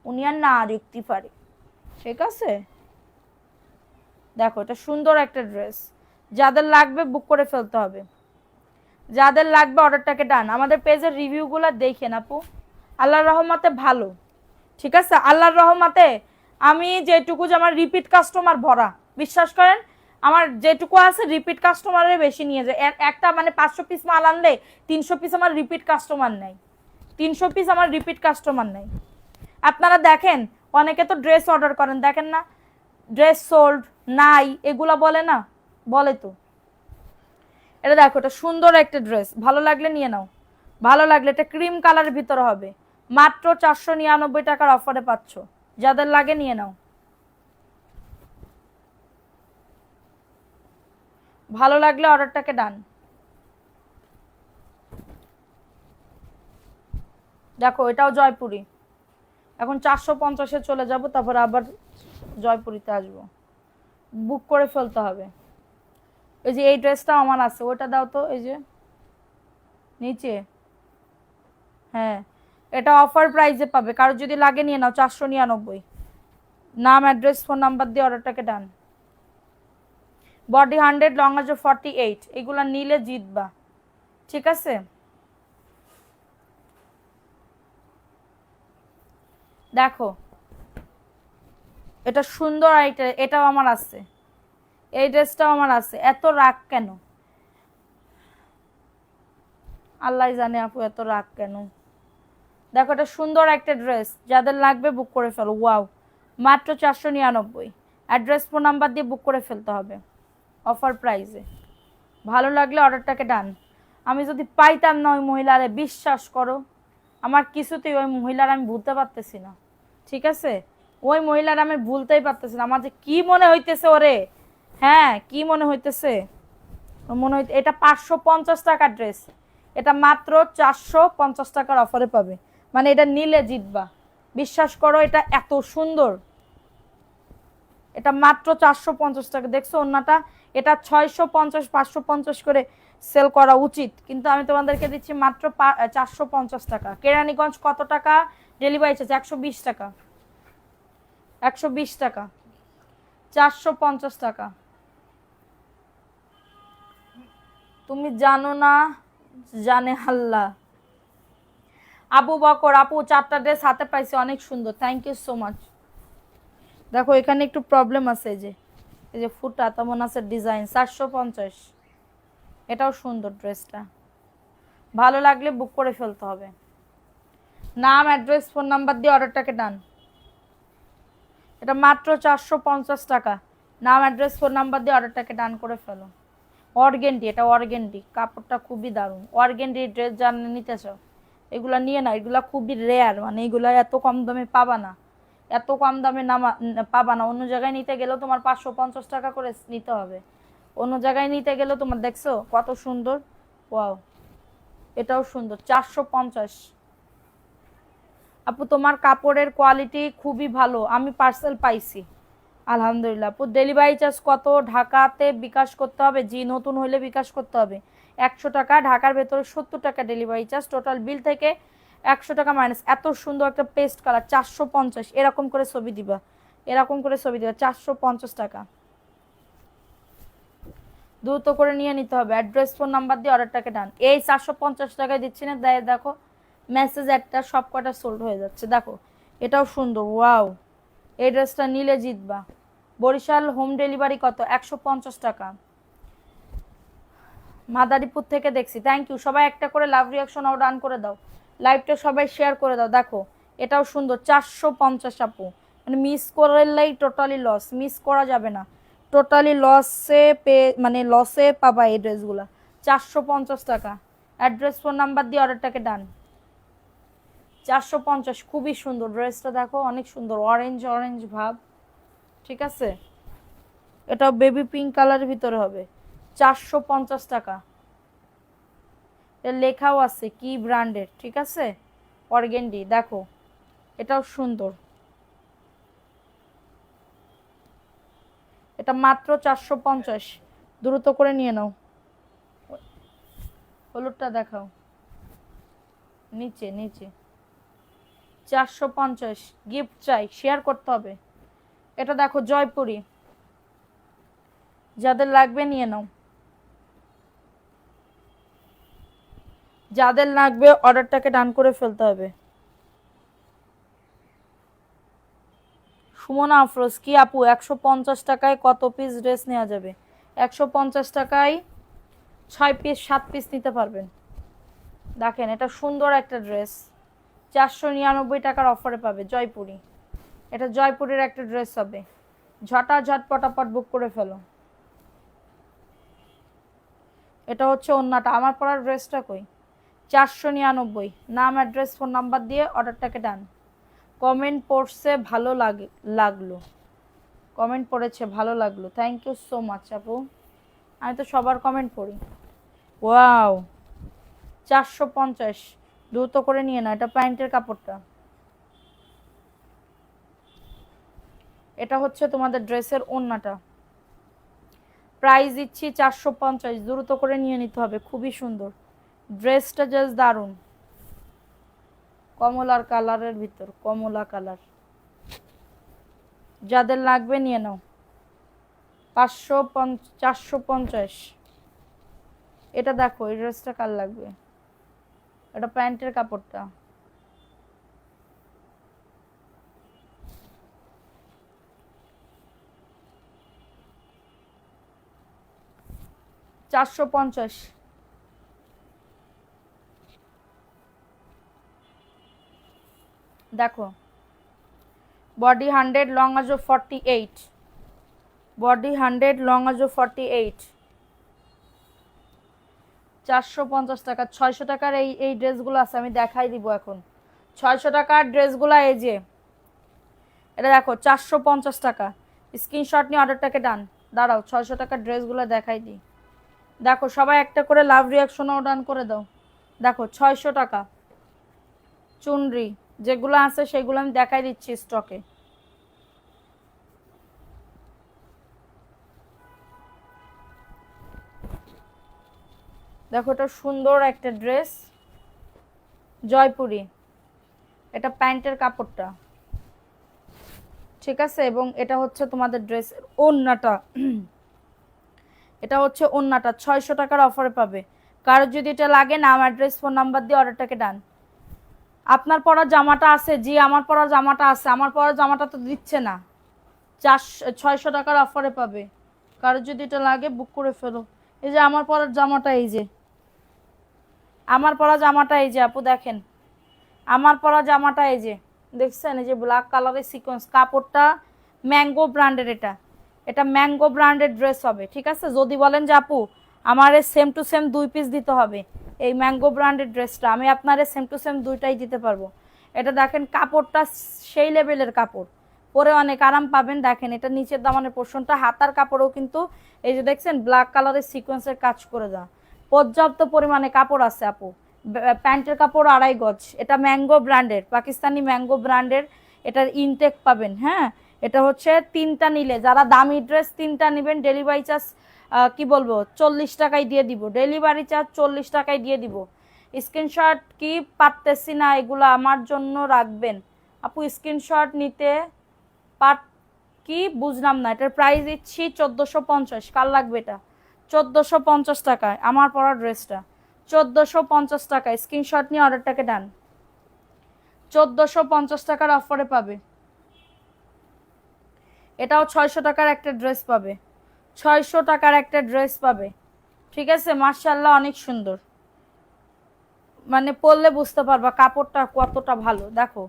উনি আর না দেখতে পারে, ঠিক আছে। দেখো এটা সুন্দর একটা ড্রেস, যাদের লাগবে বুক করে ফেলতে হবে, যাদের লাগবে অর্ডারটাকে ডান। আমাদের পেজের রিভিউগুলো দেখেন আপু, আল্লাহর রহমতে ভালো, ঠিক আছে, আল্লাহর রহমতে আমি যেটুকু যে আমার রিপিট কাস্টমার ভরা, বিশ্বাস করেন আমার যেটুকু আছে রিপিট কাস্টমারের বেশি নিয়ে যায়। একটা মানে 500 পিস মাল আনলে 300 পিস আমার রিপিট কাস্টমার নেই, 300 পিস আমার রিপিট কাস্টমার নেই। আপনারা দেখেন অনেকে তো ড্রেস অর্ডার করেন, দেখেন না ড্রেস সোল্ড নাই এগুলা বলে না, বলে তো। এটা দেখো এটা সুন্দর একটা ড্রেস, ভালো লাগলে নিয়ে নাও, ভালো লাগলে। এটা ক্রিম কালারের ভিতরে হবে, মাত্র 499 টাকার অফারে পাচ্ছ, যাদের লাগে নিয়ে নাও, ভালো লাগলে অর্ডারটাকে ডান। দেখো এটাও জয়পুরি, এখন 450-এ চলে যাব, তারপর আবার জয়পুরিতে আসবো, বুক করে ফেলতে হবে। এই যে এই ড্রেসটা আমার আছে, ওটা দাও তো, এই যে নিচে, হ্যাঁ এটা অফার প্রাইসে পাবে, কারো যদি লাগে নিয়ে নাও, 499। নাম অ্যাড্রেস ফোন নাম্বার দিয়ে অর্ডারটাকে ডান। বডি 100, লং আছে 48, এগুলা নিলে জিতবা, ঠিক আছে। দেখো এটা সুন্দর, এটাও আমার আছে, এই ড্রেসটাও আমার আছে, এত রাগ কেন আল্লাহ জানে আপু, এত রাগ কেন। দেখো এটা সুন্দর একটা ড্রেস, যাদের লাগবে বুক করে ফেলো। ওয়াও, মাত্র 499। অ্যাড্রেস ফোন নাম্বার দিয়ে বুক করে ফেলতে হবে অফার প্রাইসে, ভালো লাগলে অর্ডারটাকে ডান। আমি যদি পাইতাম না ওই মহিলারে, বিশ্বাস করো আমার কিছুতেই ওই মহিলার আমি ভুলতে পারতেছি না, ঠিক আছে, ওই মহিলার আমি ভুলতেই পারতেছি না। আমার যে কি মনে হইতেছে ওরে, হ্যাঁ কি মনে হইতেছে, মনে হইতে এটা 550 টাকার ড্রেস, এটা মাত্র 450 টাকার অফারে পাবে, মানে এটা নিলে জিতবা, বিশ্বাস করো এটা এত সুন্দর। এটা মাত্র 450 টাকা, দেখছো ওন্নাটা, এটা 650 550 করে সেল করা উচিত, কিন্তু আমি তোমাদেরকে দিচ্ছি মাত্র 450 টাকা। কেরানীগঞ্জ কত টাকা ডেলিভারি চার্জ? 120 টাকা, 120 টাকা, 450 টাকা। তুমি জানো না, জানে আল্লাহ। আবু বকর আপু 4টা ড্রেস হাতে পাইছি, অনেক সুন্দর, থ্যাংক ইউ সো মাচ। দেখো এখানে একটু প্রবলেম আছে, এই যে ফুটা তেমন আছে ডিজাইন, 450, এটাও সুন্দর ড্রেসটা, ভালো লাগলে বুক করে ফেলতে হবে। নাম অ্যাড্রেস ফোন নাম্বার দিয়ে অর্ডারটাকে ডান। এটা মাত্র 450 টাকা, নাম অ্যাড্রেস ফোন নাম্বার দিয়ে অর্ডারটাকে ডান করে ফেলো। অর্গেন্ডি, এটা অর্গেন্ডি, কাপড়টা খুবই দারুণ, অর্গেন্ডি ড্রেস জানিয়ে নিতে চাও এগুলা নিয়ে না, এগুলা খুবই রেয়ার, মানে এগুলা এত কম দামে পাবা না, এত কম দামে পাবা না। অন্য জায়গায় নিতে গেলেও তোমার 550 টাকা করে নিতে হবে, অন্য জায়গায় নিতে গেলেও তোমার, দেখছো কত সুন্দর, ওয়াও এটাও সুন্দর, 450। আপু তোমার কাপড়ের কোয়ালিটি খুবই ভালো, আমি পার্সেল পাইছি আলহামদুলিল্লাহ। আপু ডেলিভারি চার্জ কত? ঢাকাতে বিকাশ করতে হবে, জি নতুন হইলে বিকাশ করতে হবে 100 টাকা, ঢাকার ভেতরে 70 টাকা ডেলিভারি চার্জ, টোটাল বিল থেকে 100 টাকা মাইনাস। এত সুন্দর একটা পেস্ট কালার, 450, এরকম করে ছবি দিবা, এরকম করে ছবি দিবা, 450 টাকা, দ্রুত করে নিয়ে নিতে হবে। অ্যাড্রেস ফোন নাম্বার দিয়ে অর্ডারটাকে ডান। এই 450 টাকায় দিচ্ছি না, দেখো মেসেজ একটা সব কটা সোল্ড হয়ে যাচ্ছে। দেখো এটাও সুন্দর, ওয়াও এই ড্রেসটা নিলে জিতবা। বরিশাল হোম ডেলিভারি কত? 150 টাকা। মাদারীপুর থেকে দেখছি, থ্যাংক ইউ। সবাই একটা করে লাভ রিয়াকশন আও ডান করে দাও, লাইভটা সবাই শেয়ার করে দাও। দেখো এটাও সুন্দর, 450 আপু, মানে মিস করলেই টোটালি লস, মিস করা যাবে না, টোটালি লসে মানে লসে পাবা এই ড্রেসগুলো, 450 টাকা। অ্যাড্রেস ফোন নাম্বার দিয়ে অর্ডারটাকে ডান। 450, খুবই সুন্দর ড্রেসটা, দেখো অনেক সুন্দর, অরেঞ্জ অরেঞ্জ ভাব, ঠিক আছে। এটা বেবি পিঙ্ক কালারের ভিতরে হবে 450 টাকা। এর লেখাও আছে কি ব্র্যান্ডের, ঠিক আছে, অর্গেন্ডি। দেখো এটাও সুন্দর, এটা মাত্র 450, দ্রুত করে নিয়ে নাও। হলুদটা দেখাও, নিচে নিচে 450, গিফট চাই, শেয়ার করতে হবে। এটা দেখো জয়পুরি, যাদের লাগবে নিয়ে নাও, যাদের লাগবে অর্ডারটাকে ডান করে ফেলতে হবে। সুমনা আফরোজ, কি আপু 150 টাকায় কত পিস ড্রেস নেওয়া যাবে? 150 টাকায় 6 পিস 7 পিস নিতে পারবেন। দেখেন এটা সুন্দর একটা ড্রেস, 499 টাকার অফারে পাবে, জয়পুরি। এটা জয়পুরের একটা ড্রেস হবে, ঝটাঝট পটাপট বুক করে ফেলো। এটা হচ্ছে ওন্নাটা, আমার পরার ড্রেসটা কই? 499, নাম অ্যাড্রেস ফোন নাম্বার দিয়ে অর্ডারটাকে ডান। কমেন্ট পড়ছে ভালো লাগলো, কমেন্ট পড়েছে ভালো লাগলো, থ্যাংক ইউ সো মাচ আপু, আমি তো সবার কমেন্ট পড়ি। ওয়াও 450, দ্রুত করে নিয়ে না। এটা প্যান্টের কাপড়টা, এটা হচ্ছে তোমাদের ড্রেসের ওন্নাটা, প্রাইস দিচ্ছি 450, দ্রুত করে নিয়ে নিতে হবে, খুবই সুন্দর ড্রেসটা, জাস্ট দারুণ। কমলার কালারের ভিতর, কমলা কালার, যাদের লাগবে নিয়ে নাও। 450। এটা দেখো এই ড্রেসটা কার লাগবে, এটা প্যান্টের কাপড়টা, $450। দেখো বডি 100, লং আজো 48, বডি 100, লং আজো 48, 450 টাকা। 600 টাকার এই ড্রেসগুলো আছে, আমি দেখাই দিব এখন। 600 টাকার ড্রেসগুলো এই যে, এটা দেখো 450 টাকা, স্ক্রিনশট নিয়ে অর্ডারটাকে ডান। দাঁড়াও 600 টাকার ড্রেসগুলো দেখাই দিই। দেখো সবাই একটা করে লাভ রিয়াকশনও ডান করে দাও। দেখো 600 টাকা চুনরি, যেগুলো আছে সেগুলো আমি দেখাই দিচ্ছি স্টকে। দেখো এটা সুন্দর একটা ড্রেস, জয়পুরি, এটা প্যান্টের কাপড়টা, ঠিক আছে, এবং এটা হচ্ছে তোমাদের ড্রেসের ওন্নাটা, এটা হচ্ছে ওন্নাটা। 600 টাকার অফারে পাবে, কারো যদি এটা লাগে নাম অ্যাড্রেস ফোন নাম্বার দিয়ে অর্ডারটাকে ডান। আপনার পরা জামাটা আছে? জি আমার পরা জামাটা আছে, আমার পরা জামাটা তো দিচ্ছে না। 600 টাকার অফারে পাবে, কারো যদি এটা লাগে বুক করে ফেলো। এই যে আমার পরার জামাটা, এই যে আমার পরা জামাটা, এই যে আপু দেখেন আমার পরা জামাটা, এই যে দেখছেন, এই যে ব্ল্যাক কালারের সিকোয়েন্স, কাপড়টা ম্যাঙ্গো ব্র্যান্ডের, এটা ম্যাঙ্গো ব্র্যান্ডের ড্রেস হবে, ঠিক আছে। যদি বলেন যে আপু আমার সেম টু সেম 2 পিস দিতে হবে এই ম্যাঙ্গো ব্র্যান্ডের ড্রেসটা, আমি আপনার সেম টু সেম 2টাই দিতে পারবো। এটা দেখেন কাপড়টা সেই লেভেলের কাপড়, পরে অনেক আরাম পাবেন। দেখেন এটা নিচের দামানের পোর্শনটা, হাতার কাপড়ও কিন্তু এই যে দেখছেন ব্ল্যাক কালারের সিকোয়েন্সের কাজ করে দেওয়া, পর্যাপ্ত পরিমাণে কাপড় আছে আপু। প্যান্টের কাপড় 2.5 গজ, এটা ম্যাঙ্গো ব্র্যান্ডের, পাকিস্তানি ম্যাঙ্গো ব্র্যান্ডের, এটার ইনটেক পাবেন। হ্যাঁ এটা হচ্ছে 3টা নিলে, যারা দামি ড্রেস 3টা নেবেন, ডেলিভারি চার্জ কি বলবো 40 টাকায় দিয়ে দিব, ডেলিভারি চার্জ 40 টাকায় দিয়ে দিব। স্ক্রিনশট কি পারতেছি না, এগুলো আমার জন্য রাখবেন আপু, স্ক্রিনশট নিতে পার কি বুঝলাম না। এটার প্রাইস দিচ্ছি 1450, কার লাগবে এটা? 1450 টাকায় আমার পরা ড্রেসটা, 1450 টাকায়, স্ক্রিনশট নিয়ে অর্ডারটাকে ডান। 1450 টাকার অফারে পাবে, এটাও 600 টাকার একটা ড্রেস পাবে, 600 টাকার একটা ড্রেস পাবে, ঠিক আছে। মাশাআল্লাহ অনেক সুন্দর, মানে পরলে বুঝতে পারবা কাপড়টা কতটা ভালো। দেখো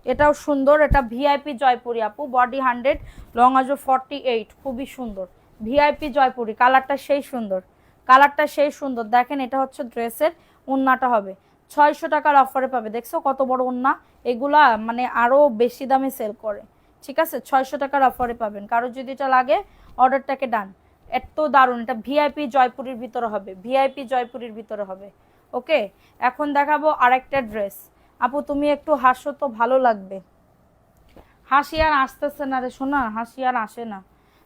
এটাও সুন্দর, এটা ভিআইপি জয়পুরি আপু, বডি 100, লং আজো 48, খুবই সুন্দর ভিআইপি জয়পুরি, কালারটা সেই সুন্দর, কালারটা সেই সুন্দর। দেখেন এটা হচ্ছে ড্রেসের ওন্নাটা হবে, 600 টাকার অফারে পাবে। দেখছো কত বড় ওন্না, এগুলা মানে আরো বেশি দামে সেল করে, ঠিক আছে, 600 টাকার অফারে পাবেন। কারো যদি এটা লাগে অর্ডারটাকে ডান। এত দারুণ, এটা ভিআইপি জয়পুরের ভিতরে হবে, ভিআইপি জয়পুরের ভিতরে হবে। ওকে, এখন দেখাবো আরেকটা ড্রেস। আপু তুমি একটু হাসো তো ভালো লাগবে। হাসি আর আসতেছে না রে সোনা, হাসি আর আসে না।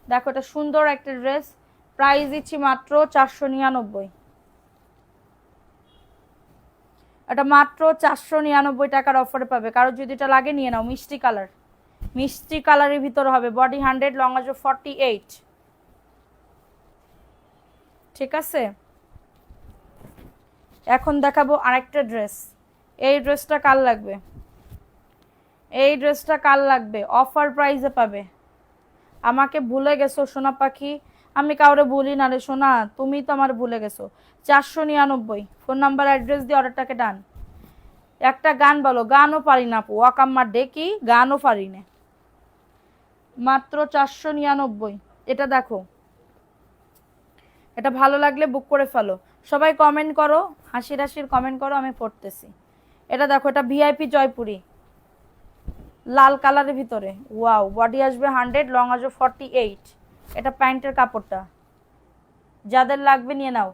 দেখো এটা সুন্দর একটা ড্রেস, প্রাইস দিচ্ছি মাত্র 499। এটা মাত্র 499 টাকার অফারে পাবে। কারো যদি এটা লাগে নিয়ে নাও। মিষ্টি কালার, মিষ্টি কালারের ভিতরে হবে, বডি 100, লং আছে 48। ঠিক আছে, এখন দেখাবো আরেকটা ড্রেস। এই ড্রেসটা কার লাগবে? এই ড্রেসটা কার লাগবে? অফার প্রাইসে পাবে। আমাকে ভুলে গেছো সোনা পাখি, আমি কাউরে ভুলি না রে সোনা, তুমি তো আমার ভুলে গেছো। 499, ফোন নাম্বার অ্যাড্রেস দিয়ে অর্ডারটাকে ডান। একটা গান বলো। গানও পারি না আপু, ওয়াকাম্মার ডেকি, গানও পারি না। মাত্র 499। এটা দেখো, এটা ভালো লাগলে বুক করে ফেলো। সবাই কমেন্ট করো, হাসির হাসির কমেন্ট করো, আমি পড়তেছি। এটা দেখো, এটা ভিআইপি জয়পুরি, লাল কালারের ভিতরে। ওয়াও, বডি আসবে 100, লং আসবে 48। এটা প্যান্টের কাপড়টা। যাদের লাগবে নিয়ে নাও।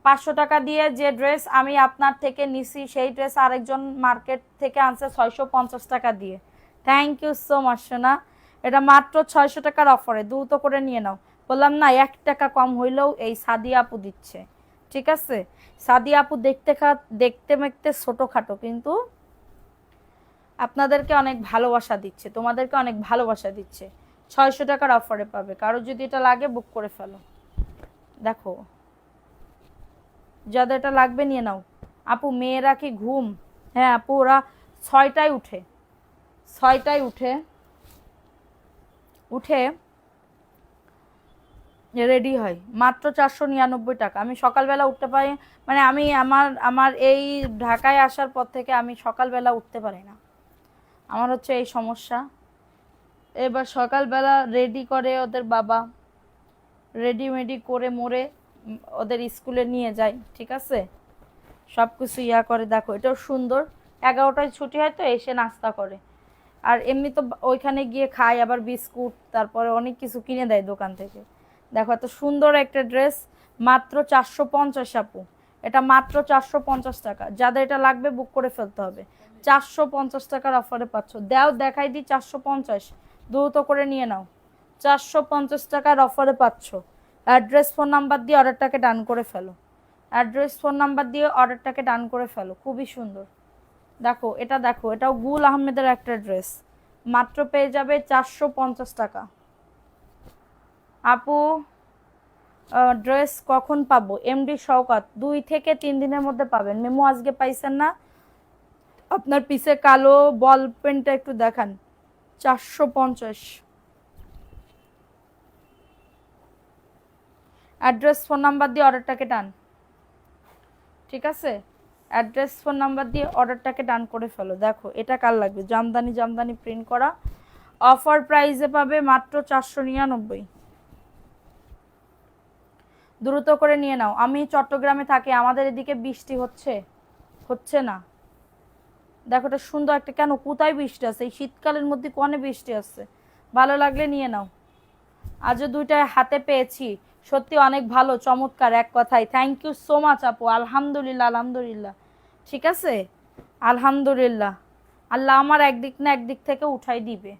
500 টাকা দিয়ে যে ড্রেস আমি আপনার থেকে নিছি, সেই ড্রেস আরেকজন মার্কেট থেকে আনছে 650 টাকা দিয়ে। থ্যাংক ইউ সো মাচ সোনা। এটা মাত্র 600 টাকার অফারে, দ্রুত করে নিয়ে নাও। বললাম না 1 টাকা কম হইলেও এই সাদিয়া আপু দিচ্ছে। ঠিক আছে, সাদিয়া আপু দেখতে মেখতে ছোটোখাটো, কিন্তু আপনাদেরকে অনেক ভালোবাসা দিচ্ছে, তোমাদেরকে অনেক ভালোবাসা দিচ্ছে। 600 টাকার অফারে পাবে। কারো যদি এটা লাগে বুক করে ফেলো। দেখো, যাদের এটা লাগবে নিয়ে নাও। আপু মেয়েরা কি ঘুম? হ্যাঁ আপু, ওরা 6টায় উঠে, 6টায় উঠে উঠে রেডি হয়। মাত্র 499 টাকা। আমি সকালবেলা উঠতে পারি, মানে আমি আমার আমার এই ঢাকায় আসার পর থেকে আমি সকালবেলা উঠতে পারি না, আমার হচ্ছে এই সমস্যা। এবার সকালবেলা রেডি করে ওদের বাবা, রেডিমেডি করে মোড়ে ওদের স্কুলে নিয়ে যায়। ঠিক আছে, সব কিছু ইয়া করে। দেখো এটাও সুন্দর, 11টায় ছুটি হয় তো এসে নাস্তা করে। আর এমনি তো ওইখানে গিয়ে খায়, আবার বিস্কুট, তারপরে অনেক কিছু কিনে দেয় দোকান থেকে। দেখো এত সুন্দর একটা ড্রেস, মাত্র 450 আপু। এটা মাত্র 450 টাকা। যাদের এটা লাগবে বুক করে ফেলতে হবে। 450 টাকার অফারে পাচ্ছ। দেখাই দিই 450, দ্রুত করে নিয়ে নাও। 450 টাকার অফারে পাচ্ছ। অ্যাড্রেস ফোন নাম্বার দিয়ে অর্ডারটাকে ডান করে ফেলো। অ্যাড্রেস ফোন নাম্বার দিয়ে অর্ডারটাকে ডান করে ফেলো। খুবই সুন্দর। দেখো এটা, দেখো এটাও গুল আহমেদের একটা ড্রেস, মাত্র পেয়ে যাবে 450 টাকা। আপু ড্রেস কখন পাবো? এমডি শওকত, 2 থেকে 3 দিনের মধ্যে পাবেন। মেমো আজকে পাইছেন না? আপনার পিছে কালো বল পেনটা একটু দেখান। 450। অ্যাড্রেস ফোন নাম্বার দিয়ে অর্ডারটাকে ডান। ঠিক আছে, অ্যাড্রেস ফোন নাম্বার দিয়ে অর্ডারটাকে ডান করে ফেলো। দেখো এটা কার লাগবে? জামদানি, জামদানি প্রিন্ট করা, অফার প্রাইসে পাবে মাত্র 499। দ্রুত করে নিয়ে নাও। আমি চট্টগ্রামে থাকি, আমাদের এদিকে বৃষ্টি হচ্ছে না। দেখো এটা সুন্দর একটা, কেন কোথায় বৃষ্টি আছে? এই শীতকালের মধ্যে কোনে বৃষ্টি আছে? ভালো লাগলে নিয়ে নাও। আজও 2টা হাতে পেয়েছি, সত্যি অনেক ভালো, চমৎকার এক কথায়। থ্যাংক ইউ সো মাচ আপু। আলহামদুলিল্লাহ, আলহামদুলিল্লাহ। ঠিক আছে, আলহামদুলিল্লাহ। আল্লাহ আমার একদিক না একদিক থেকে উঠাই দিবে।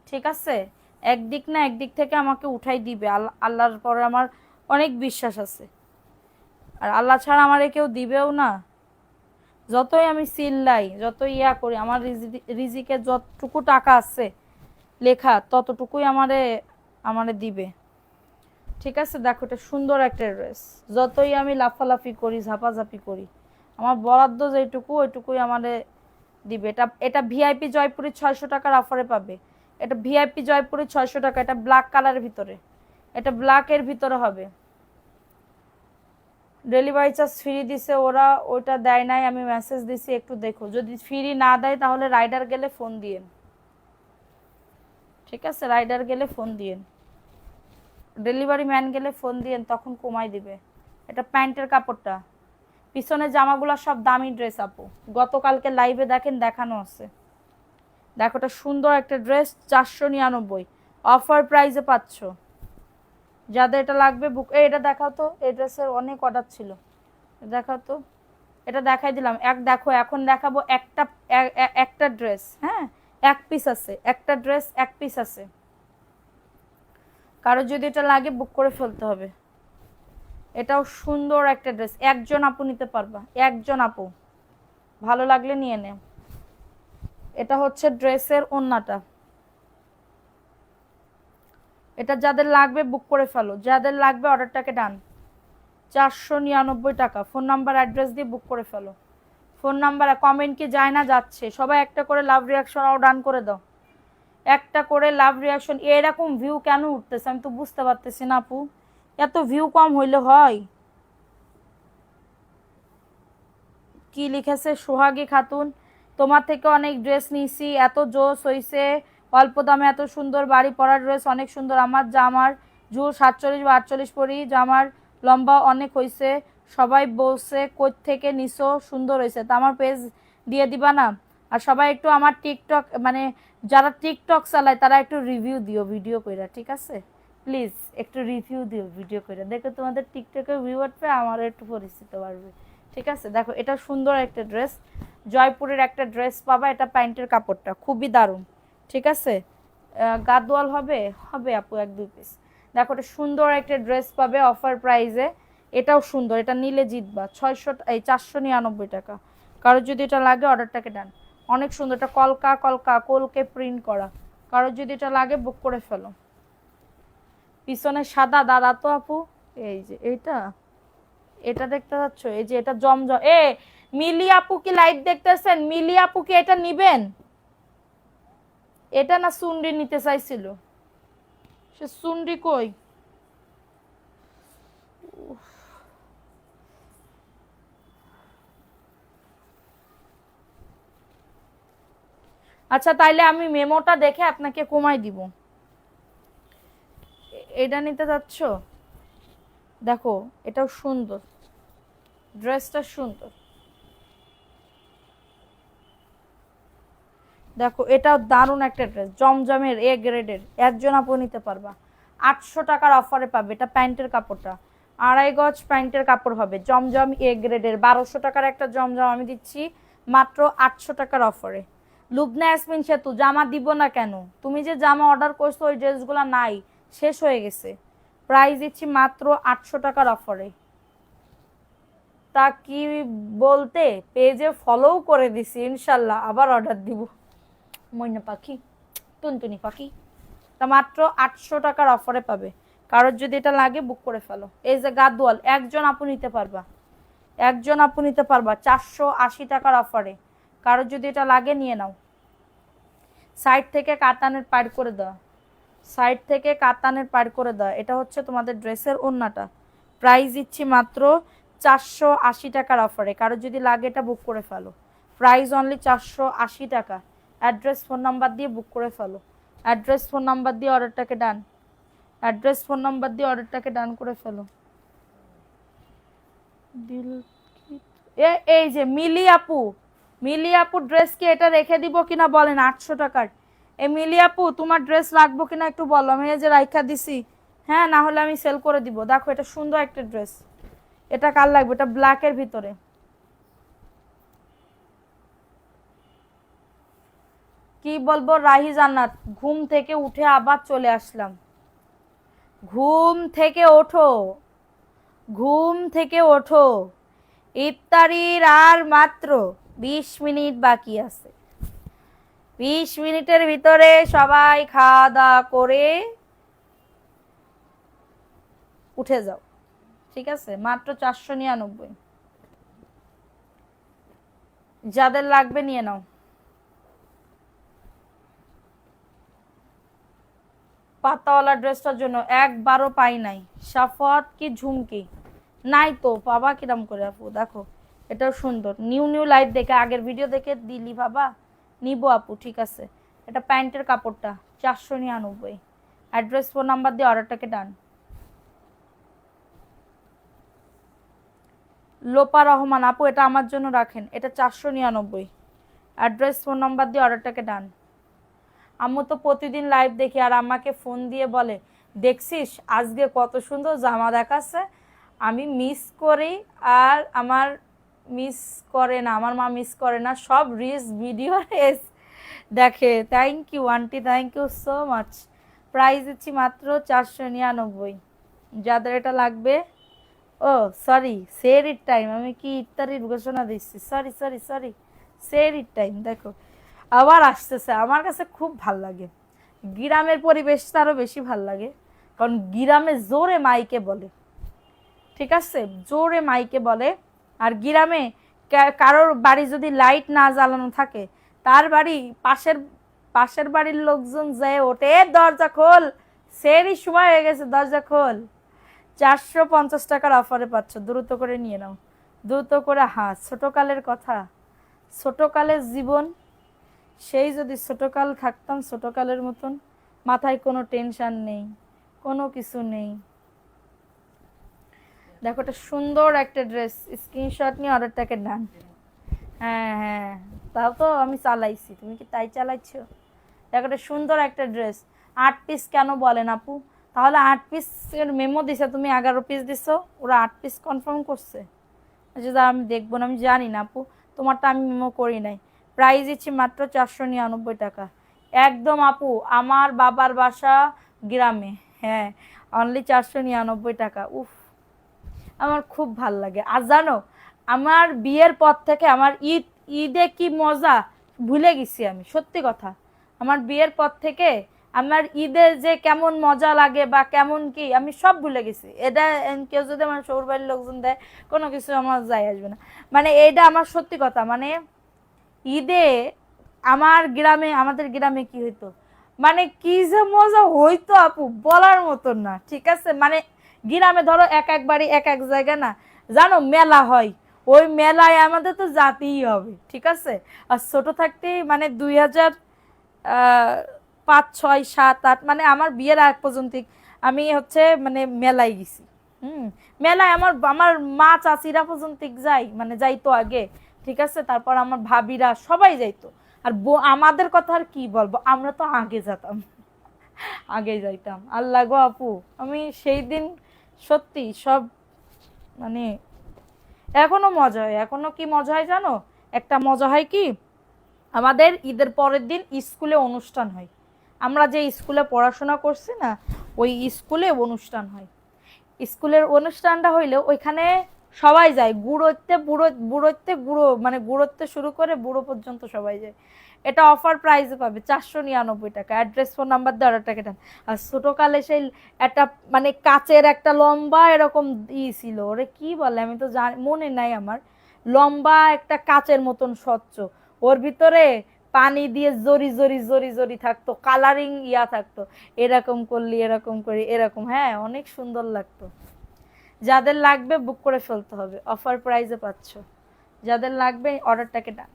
ঠিক আছে, একদিক না একদিক থেকে আমাকে উঠাই দিবে। আল্লাহর পরে আমার অনেক বিশ্বাস আছে, আর আল্লাহ ছাড়া আমারে কেউ দিবেও না। যতই আমি চিল্লাই, যতই ইয়া করি, আমার রিজিকে যতটুকু টাকা আছে লেখা, ততটুকুই আমারে আমারে দিবে। ঠিক আছে, দেখো এটা সুন্দর একটা ড্রেস। যতই আমি লাফালাফি করি, ঝাপাঝাপি করি, আমার বরাদ্দ যেটুকু ওইটুকুই আমারে দিবে। এটা ভিআইপি জয়পুরি 600 টাকার অফারে পাবে। এটা ভিআইপি জয়পুরি 600 টাকা। এটা ব্ল্যাক কালারের ভিতরে, এটা ব্ল্যাকের ভিতরে হবে। ডেলিভারি চার্জ ফ্রি দিছে ওরা, ওইটা দেয় নাই, আমি মেসেজ দিছি, একটু দেখো। যদি ফ্রি না দেয় তাহলে রাইডার গেলে ফোন দিয়েন। ঠিক আছে, রাইডার গেলে ফোন দিয়েন, ডেলিভারি ম্যান গেলে ফোন দিয়েন, তখন কমাই দিবে। এটা প্যান্টের কাপড়টা, পিছনে জামাগুলো সব দামি ড্রেস আপু। গতকালকে লাইভে দেখেন দেখানো আছে। দেখো এটা সুন্দর একটা ড্রেস, 499 অফার প্রাইসে পাচ্ছ। যাদের এটা লাগবে বুক, এটা দেখাও তো, এই ড্রেসের অনেক অর্ডার ছিল, দেখাও তো। এটা দেখাই দিলাম এক, দেখো এখন দেখাবো একটা একটা ড্রেস, হ্যাঁ এক পিস আছে, একটা ড্রেস এক পিস আছে, কারো যদি এটা লাগে বুক করে ফেলতে হবে। এটাও সুন্দর একটা ড্রেস, একজন আপু নিতে পারবা, একজন আপু, ভালো লাগলে নিয়ে নে। এটা হচ্ছে ড্রেসের ওড়নাটা, এটা যাদের লাগবে বুক করে ফেলো, যাদের লাগবে অর্ডারটাকে ডান। 499 টাকা, ফোন নাম্বার অ্যাড্রেস দিয়ে বুক করে ফেলো। ফোন নাম্বার কমেন্ট কি যায় না, যাচ্ছে। সবাই একটা করে লাভ রিয়াকশন ডান করে দাও, একটা করে লাভ রিয়াকশন। এরকম ভিউ কেন উঠতেছে আমি তো বুঝতে পারতেছি না আপু, এত ভিউ কম হইলে হয়। কি লিখেছে সোহাগী খাতুন, তোমার থেকে অনেক ড্রেস নিয়েছি, এত জোস হইছে, অল্প দামে এত সুন্দর বাড়ি পরা ড্রেস, অনেক সুন্দর। আমার জামার জু 47 বা 48 পরি, জামার লম্বা অনেক হয়েছে, সবাই বলছে কই থেকে নিছো, সুন্দর হয়েছে। তা আমার পেজ দিয়ে দিবা না? আর সবাই একটু আমার টিকটক, মানে যারা টিকটক চালায় তারা একটু রিভিউ দিও ভিডিও কইরা, ঠিক আছে? প্লিজ একটু রিভিউ দিও ভিডিও কইরা, দেখো তোমাদের টিকটকে ভিউ উঠবে, আমারও একটু পরিচিত বাড়বে, ঠিক আছে? দেখো এটা সুন্দর একটা ড্রেস, জয়পুরের একটা ড্রেস পাবা, এটা প্যান্টের কাপড়টা খুবই দারুণ, ঠিক আছে? গাদোয়াল হবে, হবে আপু 1-2 পিস। দেখো এটা সুন্দর একটা ড্রেস পাবে অফার প্রাইসে, এটাও সুন্দর, এটা নিলে জিতবা। 499 টাকা, কারো যদি এটা লাগে অর্ডারটাকে ডান। অনেক সুন্দর, এটা কলকে প্রিন্ট করা, কারো যদি এটা লাগে বুক করে ফেলো। পিছনে সাদা দাদা তো আপু, এই যে এইটা, এটা দেখতে পাচ্ছ, এই যে এটা জমজম। মিলি আপু কি লাইভ দেখতেছেন? মিলি আপু কি এটা নিবেন? এটা না সুন্ডি নিতে চাইছিল, সে সুন্ডি কই? আচ্ছা তাইলে আমি মেমোটা দেখে আপনাকে কমাই দিব। এটা নিতে চাচ্ছ? দেখো এটাও সুন্দর, ড্রেসটা সুন্দর, দেখো এটাও দারুণ একটা ড্রেস, জমজমের এ গ্রেডের, একজন আপু নিতে পারবা। 800 টাকার অফারে পাবে, এটা প্যান্টের কাপড়টা 2.5 গজ প্যান্টের কাপড় হবে, জমজম এ গ্রেডের। 1200 টাকার একটা জমজম আমি দিচ্ছি মাত্র 800 টাকার অফারে। লুবনা ইয়াসমিন সেতু, জামা দিব না কেন? তুমি যে জামা অর্ডার করছো ওই ড্রেসগুলো নাই, শেষ হয়ে গেছে। প্রাইস দিচ্ছি মাত্র 800 টাকার অফারে। তা কি বলতে, পেজে ফলোও করে দিছি, ইনশাল্লাহ আবার অর্ডার দিব। ময়না পাখি, টুনটুনি পাখি। তা মাত্র 800 টাকার অফারে পাবে, কারোর যদি এটা লাগে বুক করে ফেলো। এই যে গাদোয়াল, একজন আপু নিতে পারবা, একজন আপু নিতে পারবা 480 টাকার অফারে, কারোর যদি এটা লাগে নিয়ে নাও। সাইড থেকে কাতানের পার করে দেওয়া, সাইড থেকে কাতানের পার করে দেওয়া। এটা হচ্ছে তোমাদের ড্রেসের ওড়নাটা, প্রাইস দিচ্ছি মাত্র 480 টাকার অফারে, কারোর যদি লাগে এটা বুক করে ফেলো। প্রাইস অনলি 480 টাকা। অ্যাড্রেস ফোন নাম্বার দিয়ে বুক করে ফেলো, অ্যাড্রেস ফোন নাম্বার দিয়ে অর্ডারটাকে ডান, অ্যাড্রেস ফোন নাম্বার দিয়ে অর্ডারটাকে ডান করে ফেলো। দিল, এই যে মিলি আপু, মিলি আপু ড্রেস কি এটা রেখে দিব কিনা বলেন? 800 টাকার। এই মিলি আপু তোমার ড্রেস রাখবো কিনা একটু বলো, আমি এই যে রাইখা দিছি, হ্যাঁ না হলে আমি সেল করে দিব। দেখো এটা সুন্দর একটা ড্রেস, এটা কার লাগবে? এটা ব্ল্যাকের ভিতরে। কি বলবো রাহি জান্নাত, ঘুম থেকে উঠে আবার চলে আসলাম। ঘুম থেকে ওঠো, ঘুম থেকে ওঠো, ইফতারির আর মাত্র 20 মিনিট বাকি আছে। 20 মিনিটের ভিতরে সবাই খাওয়া দাওয়া করে উঠে যাও, ঠিক আছে? মাত্র 499, যাদের লাগবে নিয়ে নাও। পাতাওয়ালা ড্রেসটার জন্য একবারও পাই নাই। সাফওয়াত কি ঝুমকি নাই তো, পাবা কিরম করে আপু? দেখো এটাও সুন্দর, নিউ নিউ লাইট দেখে, আগের ভিডিও দেখে দিলি বাবা, নিবো আপু, ঠিক আছে? এটা প্যান্টের কাপড়টা 499। অ্যাড্রেস ফোন নাম্বার দিয়ে অর্ডারটাকে ডান। লোপা রহমান আপু, এটা আমার জন্য রাখেন, এটা 499। অ্যাড্রেস ফোন নাম্বার দিয়ে অর্ডারটাকে ডান। আম্মু তো প্রতিদিন লাইভ দেখি, আর আমাকে ফোন দিয়ে বলে দেখছিস আজকে কত সুন্দর জামা দেখাচ্ছে। আমি মিস করি, আর আমার মিস করে না, আমার মা মিস করে না, সব রিলস ভিডিও দেখে। Thank you aunty, thank you so much. Price দিচ্ছি মাত্র 499। যাদের এটা লাগবে, ও সরি সেরির টাইম, আমি কি ইফতারির ঘোষণা দিচ্ছি, সরি সরি সরি, সেরির টাইম দেখো আবার আসতেছে। আমার কাছে খুব ভাল লাগে, গ্রামের পরিবেশটা আরও বেশি ভাল লাগে, কারণ গ্রামে জোরে মাইকে বলে, ঠিক আছে, জোরে মাইকে বলে। আর গ্রামে কারোর বাড়ি যদি লাইট না জ্বালানো থাকে, তার বাড়ি পাশের বাড়ির লোকজন যায় ওঠে, দরজা খোল, সেরই সময় হয়ে গেছে, দরজা খোল। 450 টাকার অফারে পাচ্ছ, দ্রুত করে নিয়ে নাও, দ্রুত করে। হ্যাঁ, ছোটকালের কথা, ছোটকালের জীবন, সেই যদি ছোটকাল থাকতাম, ছোটকালের মতন, মাথায় কোনো টেনশন নেই, কোনো কিছু নেই। দেখো এটা সুন্দর একটা ড্রেস, স্ক্রিনশট নিয়ে অর্ডারটাকে ডান। হ্যাঁ হ্যাঁ, তাও তো আমি চালাইছি, তুমি কি তাই চালাইছো? দেখো এটা সুন্দর একটা ড্রেস। 8 পিস কেন বলেন আপু? তাহলে 8 পিসের মেমো দিছে, তুমি 11 পিস দিছো, ওরা 8 পিস কনফার্ম করছে। আচ্ছা আমি দেখবো না, আমি জানি না আপু, তোমারটা আমি মেমো করি নাই। প্রাইস দিচ্ছি মাত্র 499 টাকা, একদম আপু। আমার বাবার বাসা গ্রামে, হ্যাঁ, অনলি 499 টাকা। উফ, আমার খুব ভাল লাগে। আর জানো, আমার বিয়ের পর থেকে আমার ঈদে কি মজা ভুলে গেছি আমি, সত্যি কথা। আমার বিয়ের পর থেকে আমার ঈদে যে কেমন মজা লাগে বা কেমন কি, আমি সব ভুলে গেছি। এটা কেউ যদি আমার শ্বশুর বাড়ির লোকজন দেয়, কোনো কিছু আমার যায় আসবে না। মানে এটা আমার সত্যি কথা, মানে ঈদে আমাদের গ্রামে কি হইতো, মানে কি যে মজা হইতো আপু, বলার মতন না, ঠিক আছে। মানে গ্রামে ধরো এক এক বাড়ি এক এক জায়গা না, জানো মেলা হয়, ওই মেলায় আমাদের তো যেতেই হবে, ঠিক আছে। আর ছোট থাকতেই মানে 2005, 6, 7, 8, মানে আমার বিয়ের আগ পর্যন্ত আমি হচ্ছে মানে মেলায় গেছি। মেলায় আমার আমার মা চাচিরা পর্যন্ত যাই, মানে যাইতো আগে, ঠিক আছে। তারপর আমার ভাবিরা সবাই যাইতো। আর আমাদের কথা আর কি বলবো, আমরা তো আগে যেতাম, আগে যাইতাম। আল্লাহ গো আপু, আমি সেই দিন সত্যি সব, মানে এখনো মজা হয়। এখনো কি মজা হয় জানো? একটা মজা হয় কি, আমাদের ঈদের পরের দিন স্কুলে অনুষ্ঠান হয়। আমরা যে স্কুলে পড়াশোনা করছি না, ওই স্কুলে অনুষ্ঠান হয়। স্কুলের অনুষ্ঠানটা হইলে ওইখানে সবাই যায়, বুড়োতে মানে বুড়োতে শুরু করে বুড়ো পর্যন্ত সবাই যায়। এটা অফার প্রাইসে পাবে 499 টাকা। অ্যাড্রেস ফোন নাম্বার দিয়ে অর্ডারটা কেটেন। আর ছোটকালে সেই একটা মানে কাচের একটা লম্বা এরকম ছিল, ওরে কি বলে আমি তো মনে নাই আমার, লম্বা একটা কাচের মতন স্বচ্ছ, ওর ভিতরে পানি দিয়ে জরি জরি জরি জরি থাকতো, কালারিং ইয়া থাকতো, এরকম করলি এরকম করি এরকম, হ্যাঁ অনেক সুন্দর লাগতো। যাদের লাগবে বুক করে ফেলতে হবে, অফার প্রাইসে পাচ্ছ। যাদের লাগবে অর্ডারটাকে ডান।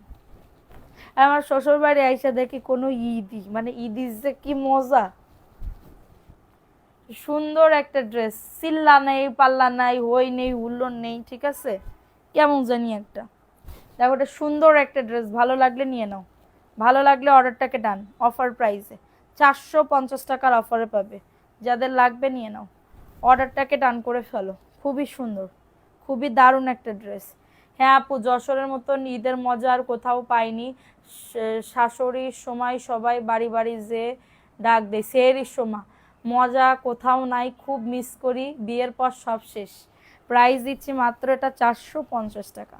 আমার শ্বশুর বাড়ি আইসা দেখি কোনো ঈদই, মানে ঈদ যে কি মজা। সুন্দর একটা ড্রেস, চিল্লা নেই, পাল্লা নাই, হই নেই, হুল্লোড় নেই, ঠিক আছে, কেমন জানি একটা। দেখো এটা সুন্দর একটা ড্রেস, ভালো লাগলে নিয়ে নাও, ভালো লাগলে অর্ডারটাকে ডান। অফার প্রাইসে 450 টাকার অফারে পাবে। যাদের লাগবে নিয়ে নাও, অর্ডারটাকে ডান করে ফেলো। খুবই সুন্দর, খুবই দারুণ একটা ড্রেস। হ্যাঁ আপু, যশোরের মতন ঈদের মজা আর কোথাও পাইনি। শাশুড়ির সময় সবাই বাড়ি বাড়ি যে ডাক দেয়, সেরই সময় মজা কোথাও নাই, খুব মিস করি। বিয়ের পর সব শেষ। প্রাইস দিচ্ছি মাত্র এটা 450 টাকা।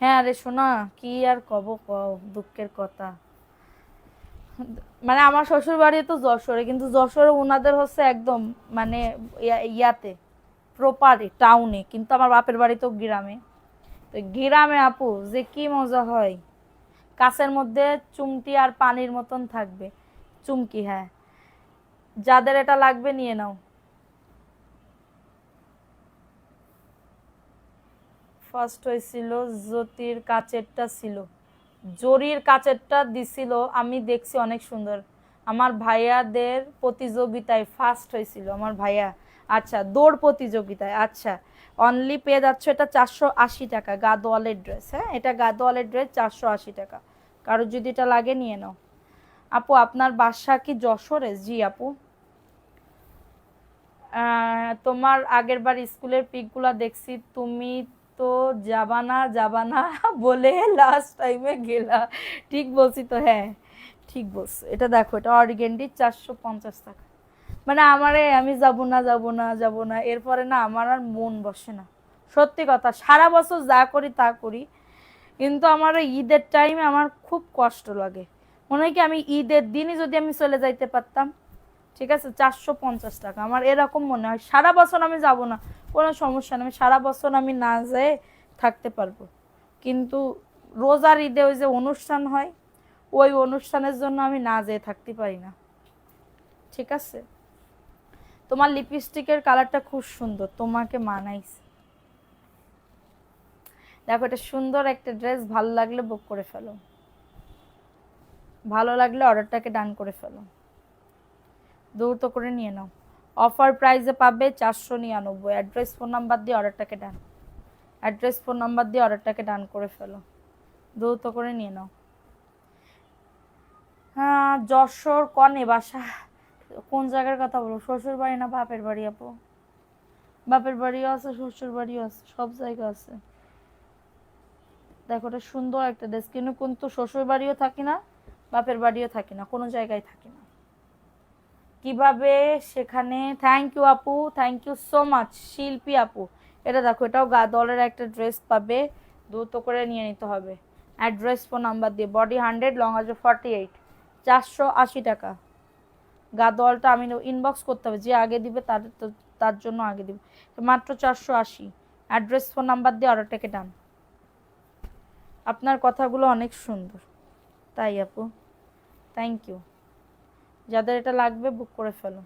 হ্যাঁ রে শোনা, কি আর কব, দুঃখের কথা। মানে আমার শ্বশুর বাড়ি তো যশোরে, কিন্তু যশোরে ওনাদের হচ্ছে একদম মানে ইয়াতে প্রপারে টাউনে, কিন্তু আমার বাপের বাড়ি তো গ্রামে। তো গ্রামে আপু যে কি মজা হয়, কাছের মধ্যে চুমটি আর পানির মতন থাকবে, চুমকি। হ্যাঁ, যাদের এটা লাগবে নিয়ে নাও। ফার্স্ট হয়েছিল জ্যোতির কাচেরটা ছিল, জরির কাচেরটা দিছিল, আমি দেখছি অনেক সুন্দর। আমার ভাইয়াদের প্রতিযোগিতায় ফার্স্ট হয়েছিল আমার ভাইয়া। আচ্ছা, দৌড় প্রতিযোগিতায়। আচ্ছা, অনলি পেয়ে যাচ্ছ এটা 480 টাকা, গাদোয়ালের ড্রেস। হ্যাঁ, এটা গাদোয়ালের ড্রেস, 480 টাকা। কারোর যদি এটা লাগে নিয়ে নাও। আপু আপনার বাসা কি যশোরে? জি আপু। তোমার আগের বার স্কুলের পিকগুলা দেখছি, তুমি তো যাবানা যাবানা বলে লাস্ট টাইমে গেলা। ঠিক বলছি তো? হ্যাঁ ঠিক বলছো। এটা দেখো, এটা অর্গেন্ডি 450 টাকা। মানে আমারে আমি যাব না যাব না যাব না, এরপরে না আমার আর মন বসে না। সত্যি কথা, সারা বছর যা করি তা করি, কিন্তু আমার ওই ঈদের টাইমে আমার খুব কষ্ট লাগে। মনে হয় কি আমি ঈদের দিনই যদি আমি চলে যাইতে পারতাম। ঠিক আছে, 450 টাকা আমার এরকম মনে হয়। সারা বছর আমি যাব না, কোনো সমস্যা নেই, আমি সারা বছর আমি না যেয়ে থাকতে পারবো। কিন্তু রোজার ঈদে ওই যে অনুষ্ঠান হয়, ওই অনুষ্ঠানের জন্য আমি না যেয়ে থাকতে পারি না। ঠিক আছে, তোমার লিপস্টিকের কালারটা খুব সুন্দর, তোমাকে মানাইছে। দেখো এটা সুন্দর একটা ড্রেস, ভালো লাগলে বুক করে ফেলো, ভালো লাগলে অর্ডারটাকে ডান করে ফেলো, দ্রুত করে নিয়ে নাও। অফার প্রাইসে পাবে 499। অ্যাড্রেস ফোন নাম্বার দিয়ে অর্ডারটাকে ডান, অ্যাড্রেস ফোন নাম্বার দিয়ে অর্ডারটাকে ডান করে ফেলো, দ্রুত করে নিয়ে নাও। হ্যাঁ যশোর কনে বাসা? কোন জায়গার কথা বলো? শ্বশুর বাড়ি না বাপের বাড়ি আপু? বাপের বাড়িও আছে, শ্বশুর বাড়িও আছে, সব জায়গা আছে। দেখো এটা সুন্দর একটা ড্রেস, কিন্তু শ্বশুর বাড়িও থাকি না, বাপের বাড়িও থাকি না, কোনো জায়গায় থাকি না। কিভাবে সেখানে? থ্যাংক ইউ আপু, থ্যাংক ইউ সো মাচ শিল্পী আপু। এটা দেখো, এটাও দলের একটা ড্রেস পাবে, দ্রুত করে নিয়ে নিতে হবে। অ্যাড্রেস ফোন নাম্বার দিয়ে, বডি 100, লং আছে 48, 480 টাকা। গাদোয়ালটা আমি ইনবক্স করতে হবে, যে আগে দিবে তার জন্য আগে দিবে, মাত্র 480। অ্যাড্রেস ফোন নাম্বার দিয়ে অর্ডারটাকে ডান। আপনার কথাগুলো অনেক সুন্দর। তাই আপু, থ্যাংক ইউ। যাদের এটা লাগবে বুক করে ফেলো,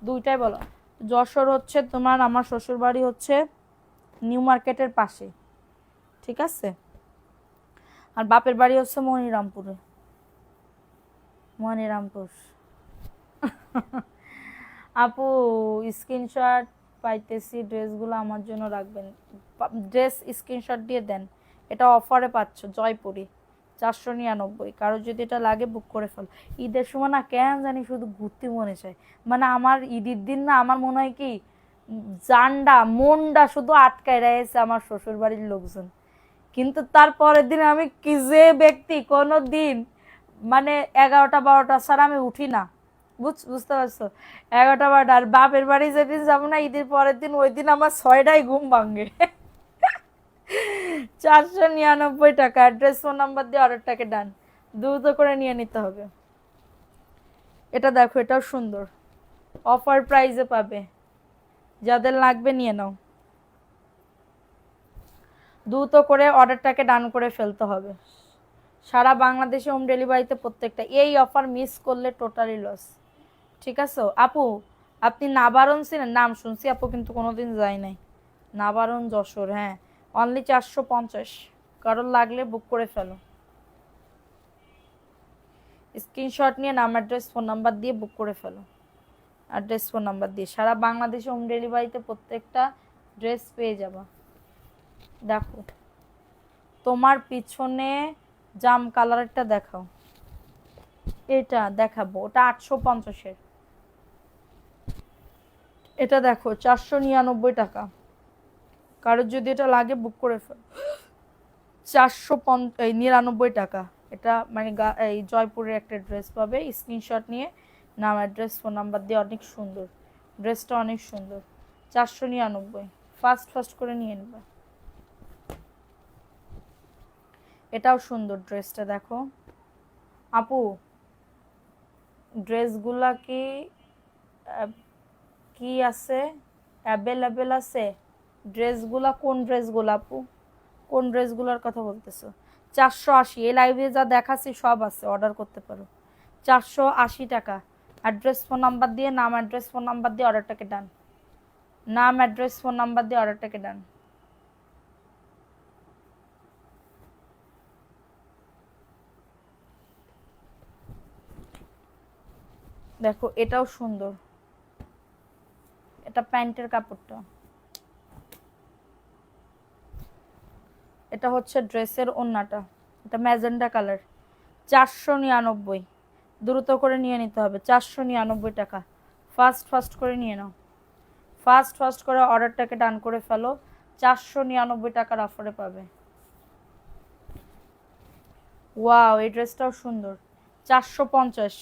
দুইটাই বলো। যশোর হচ্ছে তোমার, আমার শ্বশুর বাড়ি হচ্ছে নিউ মার্কেটের পাশে। ঠিক আছে, আর বাপের বাড়ি হচ্ছে মনিরামপুরে, মনিরামপুর। আপু স্ক্রিনশট পাইতেছি, ড্রেসগুলো আমার জন্য রাখবেন। ড্রেস স্ক্রিনশট দিয়ে দেন। এটা অফারে পাচ্ছ জয়পুরি, 499। কারো যদি এটা লাগে বুক করে ফেল। ঈদের সময় না কেন জানি শুধু ঘুরতে মনে চায়। মানে আমার ঈদের দিন না আমার মনে হয় কি জানডা মনটা শুধু আটকায় রয়েছে আমার শ্বশুর বাড়ির লোকজন। কিন্তু তার পরের দিন আমি কি যে ব্যক্তি, কোনো দিন মানে 11টা 12টা ছাড়া আমি উঠি না। বুঝতে পারছো? 11টা 12টা। আর বাপের বাড়ি যেদিন যাবো না ঈদের পরের দিন, ওই দিন আমার 6টায় ঘুম ভাঙে। 499 টাকা। অ্যাড্রেস ফোন নাম্বার দিয়ে অর্ডারটাকে ডান, দ্রুত করে নিয়ে নিতে হবে। এটা দেখো, এটাও সুন্দর, অফার প্রাইসে পাবে, যাদের লাগবে নিয়ে নাও, দ্রুত করে অর্ডারটাকে ডান করে ফেলতে হবে। সারা বাংলাদেশে হোম ডেলিভারিতে প্রত্যেকটা। এই অফার মিস করলে টোটালি লস। ঠিক আছে আপু, আপনি নাবারণ ছিলেন? নাম শুনছি আপু, কিন্তু কোনোদিন যাই নাই। নাবারণ যশোর, হ্যাঁ। অনলি 450। কারোর লাগলে বুক করে ফেলো, স্ক্রিনশট নিয়ে নাম অ্যাড্রেস ফোন নাম্বার দিয়ে বুক করে ফেলো। অ্যাড্রেস ফোন নাম্বার দিয়ে সারা বাংলাদেশে হোম ডেলিভারিতে প্রত্যেকটা ড্রেস পেয়ে যাবা। দেখো তোমার পিছনে জাম কালারটা দেখাও, এটা দেখাবো, ওটা 850-এর। এটা দেখো 499 টাকা। কারোর যদি এটা লাগে বুক করে ফেল। 499 টাকা। এটা মানে এই জয়পুরের একটা ড্রেস পাবে, স্ক্রিনশট নিয়ে নাম অ্যাড্রেস ফোন নাম্বার দিয়ে। অনেক সুন্দর ড্রেসটা, অনেক সুন্দর। 499, ফাস্ট করে নিয়ে নেবে। এটাও সুন্দর ড্রেসটা, দেখো আপু। ড্রেসগুলা কি কি আছে, অ্যাভেলেবেল আছে? ড্রেসগুলা কোন ড্রেসগুলো আপু? কোন ড্রেসগুলোর কথা বলতেছো? 480। এই লাইভে যা দেখাচ্ছি সব আছে, অর্ডার করতে পারো। 480 টাকা। অ্যাড্রেস ফোন নাম্বার দিয়ে, নাম অ্যাড্রেস ফোন নাম্বার দিয়ে অর্ডারটাকে ডান, নাম অ্যাড্রেস ফোন নাম্বার দিয়ে অর্ডারটাকে ডান। দেখো এটাও সুন্দর, এটা প্যান্টের কাপড়টা, এটা হচ্ছে ড্রেসের ওড়নাটা, এটা ম্যাজেন্ডা কালার, 499, দ্রুত করে নিয়ে নিতে হবে, 499 টাকা। ফাস্ট করে নিয়ে নাও, ফাস্ট করে অর্ডারটাকে ডান করে ফেলো। 499 টাকার অফারে পাবে। ওয়াও, এই ড্রেসটাও সুন্দর। 450,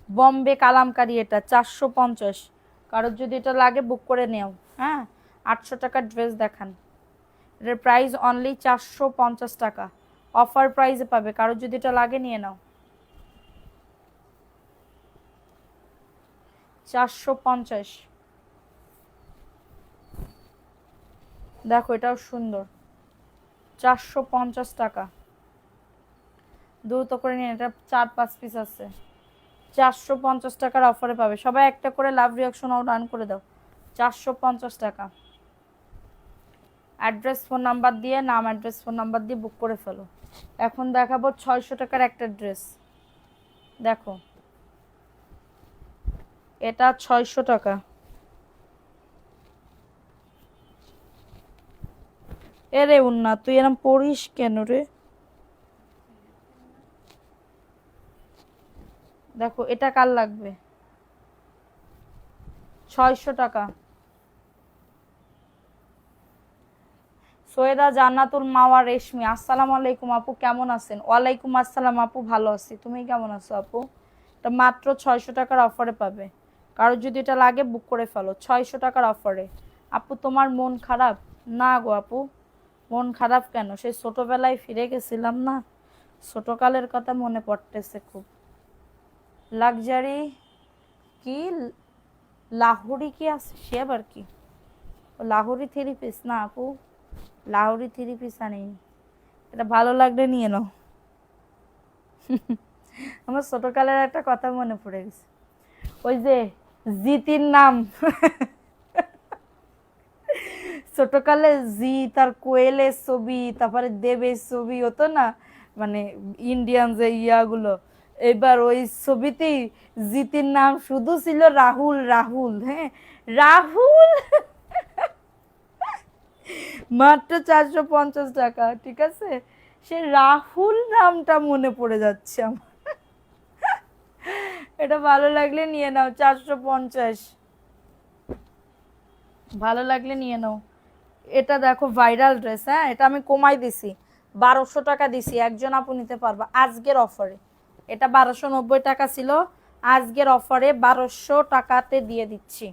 বম্বে কালামকারি, এটা 450। কারোর যদি এটা লাগে বুক করে নেও। হ্যাঁ, 800 টাকার ড্রেস দেখান। এটার প্রাইস অনলি 450 টাকা, অফার প্রাইসে পাবে। কারোর যদি এটা লাগে নিয়ে নাও। 450। দেখো এটাও সুন্দর, 450 টাকা। দ্রুত করে নিন, এটা 4-5 পিস আছে। 450 টাকার অফারে পাবে। সবাই একটা করে লাভ রিয়াকশন ডান করে দাও। 450 টাকা। অ্যাড্রেস ফোন নাম্বার দিয়ে, নাম অ্যাড্রেস ফোন নাম্বার দিয়ে বুক করে ফেলো। এখন দেখাবো 600 টাকার একটা ড্রেস। দেখো এটা 600 টাকা। এরে উন্না, তুই এরম পড়িস কেন রে? দেখো এটা কার লাগবে? 600 টাকা। সৈয়দা জান্নাতুল মাওয়া রেশমি, আসসালামু আলাইকুম আপু, কেমন আছেন? ওয়ালাইকুম আসসালাম আপু, ভালো আছি, তুমি কেমন আছো আপু? এটা মাত্র 600 টাকার অফারে পাবে। কারো যদি এটা লাগে বুক করে ফেলো, 600 টাকার অফারে। আপু তোমার মন খারাপ? না গো আপু, মন খারাপ কেন? সেই ছোটবেলায় ফিরে গেছিলাম না, ছোটকালের কথা মনে পড়তেছে খুব। লাক্সারি কি, লাহোরি কি আছে? সে আবার কি? লাহোরি 3 পিস না আপু, লাহোরি 3 পিস আনি। এটা ভালো লাগলে নিয়ে নাও। আমার ছোটকালের একটা কথা মনে পড়ে গেছে, ওই যে জিতির নাম। ছোটকালে জি, তার কোয়েলের ছবি, তারপরে দেবের ছবি হতো না, মানে ইন্ডিয়ান যে ইয়াগুলো। এবার ওই ছবিতেই জিতির নাম শুধু ছিল রাহুল, রাহুল, হ্যাঁ রাহুল। মাত্র 450 টাকা, ঠিক আছে? সে রাহুল নামটা মনে পড়ে যাচ্ছে আমার। এটা ভালো লাগলে নিয়ে নাও, 450। ভালো লাগলে নিয়ে নাও। এটা দেখো ভাইরাল ড্রেস, হ্যাঁ এটা আমি কমাই দিছি, 1200 টাকা দিছি, একজন আপু নিতে পারবা আজকের অফারে। এটা 1290 টাকা ছিল, আজকের অফারে 1200 টাকাতে দিয়ে দিচ্ছি।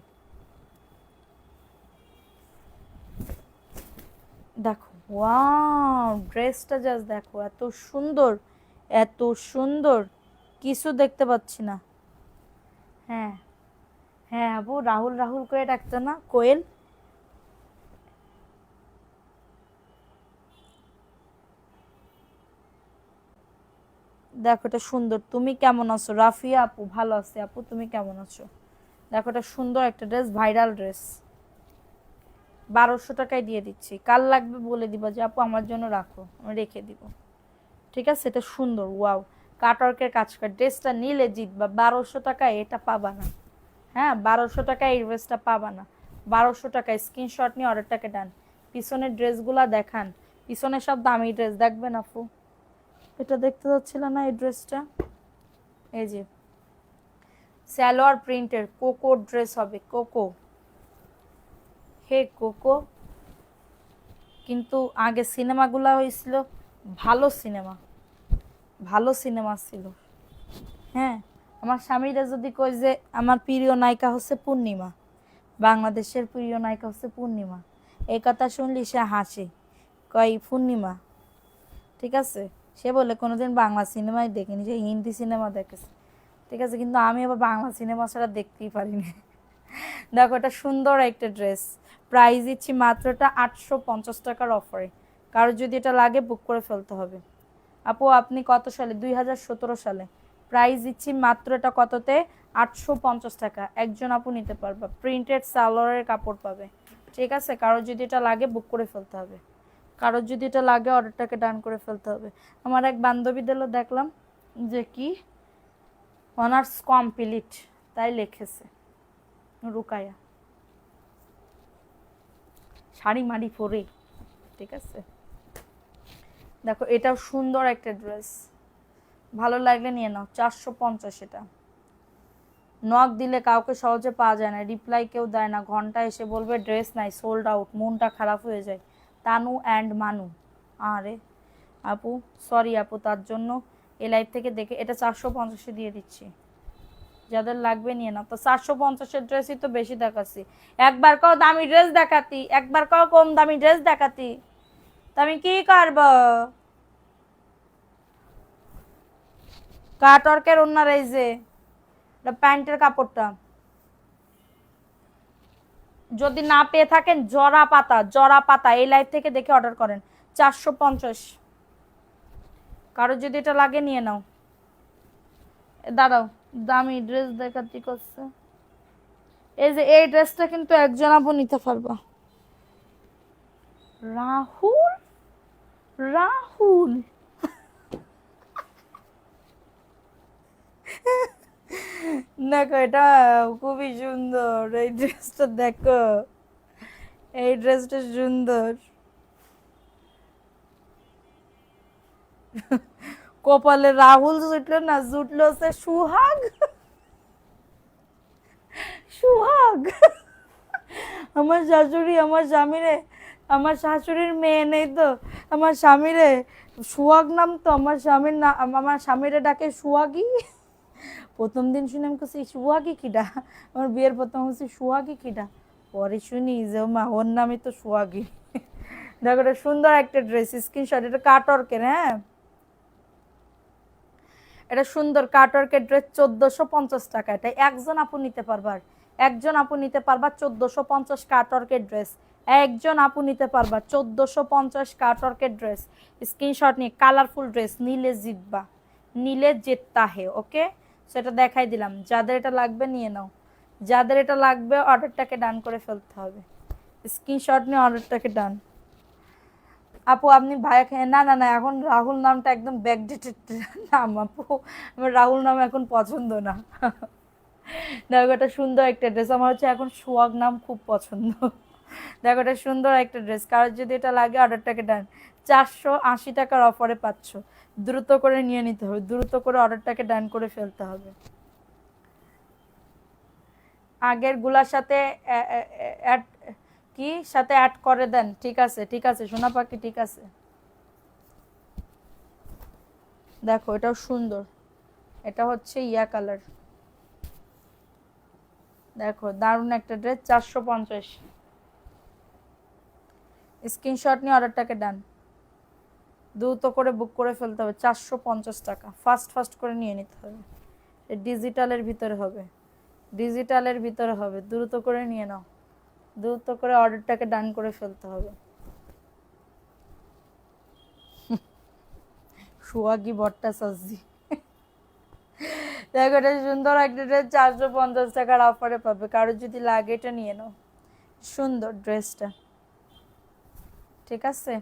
দেখো ওয়াও, ড্রেসটা জাস্ট দেখো, এত সুন্দর, এত সুন্দর, কিছু দেখতে পাচ্ছি না। হ্যাঁ হ্যাঁ আপু, রাহুল রাহুল করে ডাকতো না, কোয়েল। দেখো এটা সুন্দর। তুমি কেমন আছো রাফিয়া আপু? ভালো আছি আপু, তুমি কেমন আছো? দেখো এটা সুন্দর একটা ড্রেস, ভাইরাল ড্রেস, 1200 টাকায় দিয়ে দিচ্ছি। কাল লাগবে বলে দিবা যে আপু আমার জন্য রাখো, আমি রেখে দিব। ঠিক আছে, এটা সুন্দর, ওয়াও, কাটওয়ার্কের কাজ করা। ড্রেসটা নিলে জিতবা, 1200 টাকায় এটা পাবা না। হ্যাঁ, 1200 টাকায় এই ড্রেসটা পাবা না। 1200 টাকায় স্ক্রিনশট নিয়ে অর্ডারটাকে ডান। পিছনের ড্রেসগুলা দেখান, পিছনে সব দামি ড্রেস দেখবেন আপু। এটা দেখতে যাচ্ছিল না এই ড্রেসটা? এই যে সালোয়ার প্রিন্টের কোকো ড্রেস হবে, কোকো, হে কোকো। কিন্তু আগে সিনেমাগুলো হয়েছিল ভালো সিনেমা, ভালো সিনেমা ছিল। হ্যাঁ, আমার স্বামীরা যদি কই যে আমার প্রিয় নায়িকা হচ্ছে পূর্ণিমা, বাংলাদেশের প্রিয় নায়িকা হচ্ছে পূর্ণিমা, এই কথা শুনলি সে হাসে, কয় পূর্ণিমা, ঠিক আছে? সে বলে কোনোদিন বাংলা সিনেমাই দেখিনি, সে হিন্দি সিনেমা দেখেছে, ঠিক আছে? কিন্তু আমি আবার বাংলা সিনেমা ছাড়া দেখতেই পারি না। দেখো এটা সুন্দর একটা ড্রেস, প্রাইস দিচ্ছি মাত্রটা 850 টাকার অফারে। কারো যদি এটা লাগে বুক করে ফেলতে হবে। আপু আপনি কত সালে? 2017 সালে। প্রাইস দিচ্ছি মাত্র এটা কততে? 850 টাকা। একজন আপু নিতে পারবা, প্রিন্টেড সালোয়ারের কাপড় পাবে। ঠিক আছে, কারো যদি এটা লাগে বুক করে ফেলতে হবে। কারোর যদি এটা লাগে অর্ডারটাকে ডান করে ফেলতে হবে। আমার এক বান্ধবী দিল, দেখলাম যে কি অনার্স কমপ্লিট, তাই লিখেছে রুকায়া, শাড়ি মাড়ি পরে, ঠিক আছে? দেখো এটাও সুন্দর একটা ড্রেস, ভালো লাগলে নিয়ে নাও, 450 এটা। নক দিলে কাউকে সহজে পাওয়া যায় না, রিপ্লাই কেউ দেয় না, ঘন্টা এসে বলবে ড্রেস নাই, সোল্ড আউট, মনটা খারাপ হয়ে যায়। তানু অ্যান্ড মানু। আরে আপু সরি আপু, তার জন্য এই লাইভ থেকে দেখে এটা 450 দিয়ে দিচ্ছি, যাদের লাগবে নিয়ে নাও। তো 450-এর ড্রেসই তো বেশি দেখাচ্ছি। একবার কও দামি ড্রেস দেখাতি, একবার কও কম দামি ড্রেস দেখাতি, তো আমি কি করব? কাটওয়ার্কের ওনার এই যে প্যান্টের কাপড়টা, যদি না পেয়ে থাকেন জরা পাতা, জরা পাতা এই লাইভ থেকে দেখে অর্ডার করেন, 450। কারো যদি এটা লাগে নিয়ে নাও। দাঁড়াও, দামি ড্রেস দেখাচ্ছি করছে, এই যে এই ড্রেসটা কিন্তু একজন আপু নিতে পারবা। রাহুল, রাহুল দেখো এটা খুবই সুন্দর, এই ড্রেসটা দেখো, এই ড্রেসটা সুন্দর। কপালে রাহুল জুটলো না, জুটলো সে সুহাগ, সুহাগ। আমার শাশুড়ি আমার স্বামীরে, আমার শাশুড়ির মেয়ে নেই তো, আমার স্বামীরে সুহাগ নাম তো, আমার স্বামীর না, আমার স্বামীরে ডাকে সুহাগী। প্রথম দিন শুনে আমি বলছি সুহাগী কিডা, আমার বিয়ের প্রথম বলছি সুহাগী কিডা, পরে শুনি যে মা ওর নামই তো সুহাগী। দেখো এটা সুন্দর একটা ড্রেস, স্ক্রিনশট, এটা কাটওয়ার্কের, হ্যাঁ এটা সুন্দর কাটওয়ার্কের ড্রেস, 1450 টাকা। এটা একজন আপু নিতে পারবার, একজন আপু নিতে পারবা 1450 কাটওয়ার্কের ড্রেস, একজন আপু নিতে পারবা 1450 কাটওয়ার্কের ড্রেস। স্ক্রিনশট নিয়ে কালারফুল ড্রেস, নীলে জিতবা, নীলে জেততা হে। ওকে, সেটা দেখাই দিলাম, যাদের এটা লাগবে নিয়ে নাও, যাদের এটা লাগবে অর্ডারটাকে ডান করে ফেলতে হবে, স্ক্রিনশট নিয়ে অর্ডারটাকে ডান। আপু আপনি ভাইয়া, না না না, এখন রাহুল নামটা একদম ব্যাকডেটেড নাম আপু, আমার রাহুল নাম এখন পছন্দ না। দেখো এটা সুন্দর একটা ড্রেস, আমার হচ্ছে এখন সোহাগ নাম খুব পছন্দ। দেখো এটা সুন্দর একটা ড্রেস, কারোর যদি এটা লাগে অর্ডারটাকে ডান, 480 টাকার অফারে পাচ্ছ, দ্রুত করে নিয়ে নিতে হবে, দ্রুত করে অর্ডারটাকে ডান করে ফেলতে হবে। আগের গুলার সাথে অ্যাড, কি সাথে অ্যাড করে দেন, ঠিক আছে ঠিক আছে সোনা পাখি, ঠিক আছে। দেখো এটাও সুন্দর, এটা হচ্ছে ইয়া কালার, দেখো দারুণ একটা ড্রেস, 450। স্ক্রিনশট নিয়ে অর্ডারটাকে ডান, দ্রুত করে বুক করে ফেলতে হবে, 450 টাকা, ফাস্ট ফাস্ট করে নিয়ে নিতে হবে। ডিজিটালের ভিতরে হবে, ডিজিটালের ভিতরে হবে, দ্রুত করে নিয়ে নাও, দ্রুত করে অর্ডারটাকে ডান করে ফেলতে হবে। সুহাগী ভট্টাচার্য। দেখো এটা সুন্দর একটা ড্রেস, 450 টাকার অফারে পাবে, কারো যদি লাগে এটা নিয়ে নাও, সুন্দর ড্রেসটা, ঠিক আছে।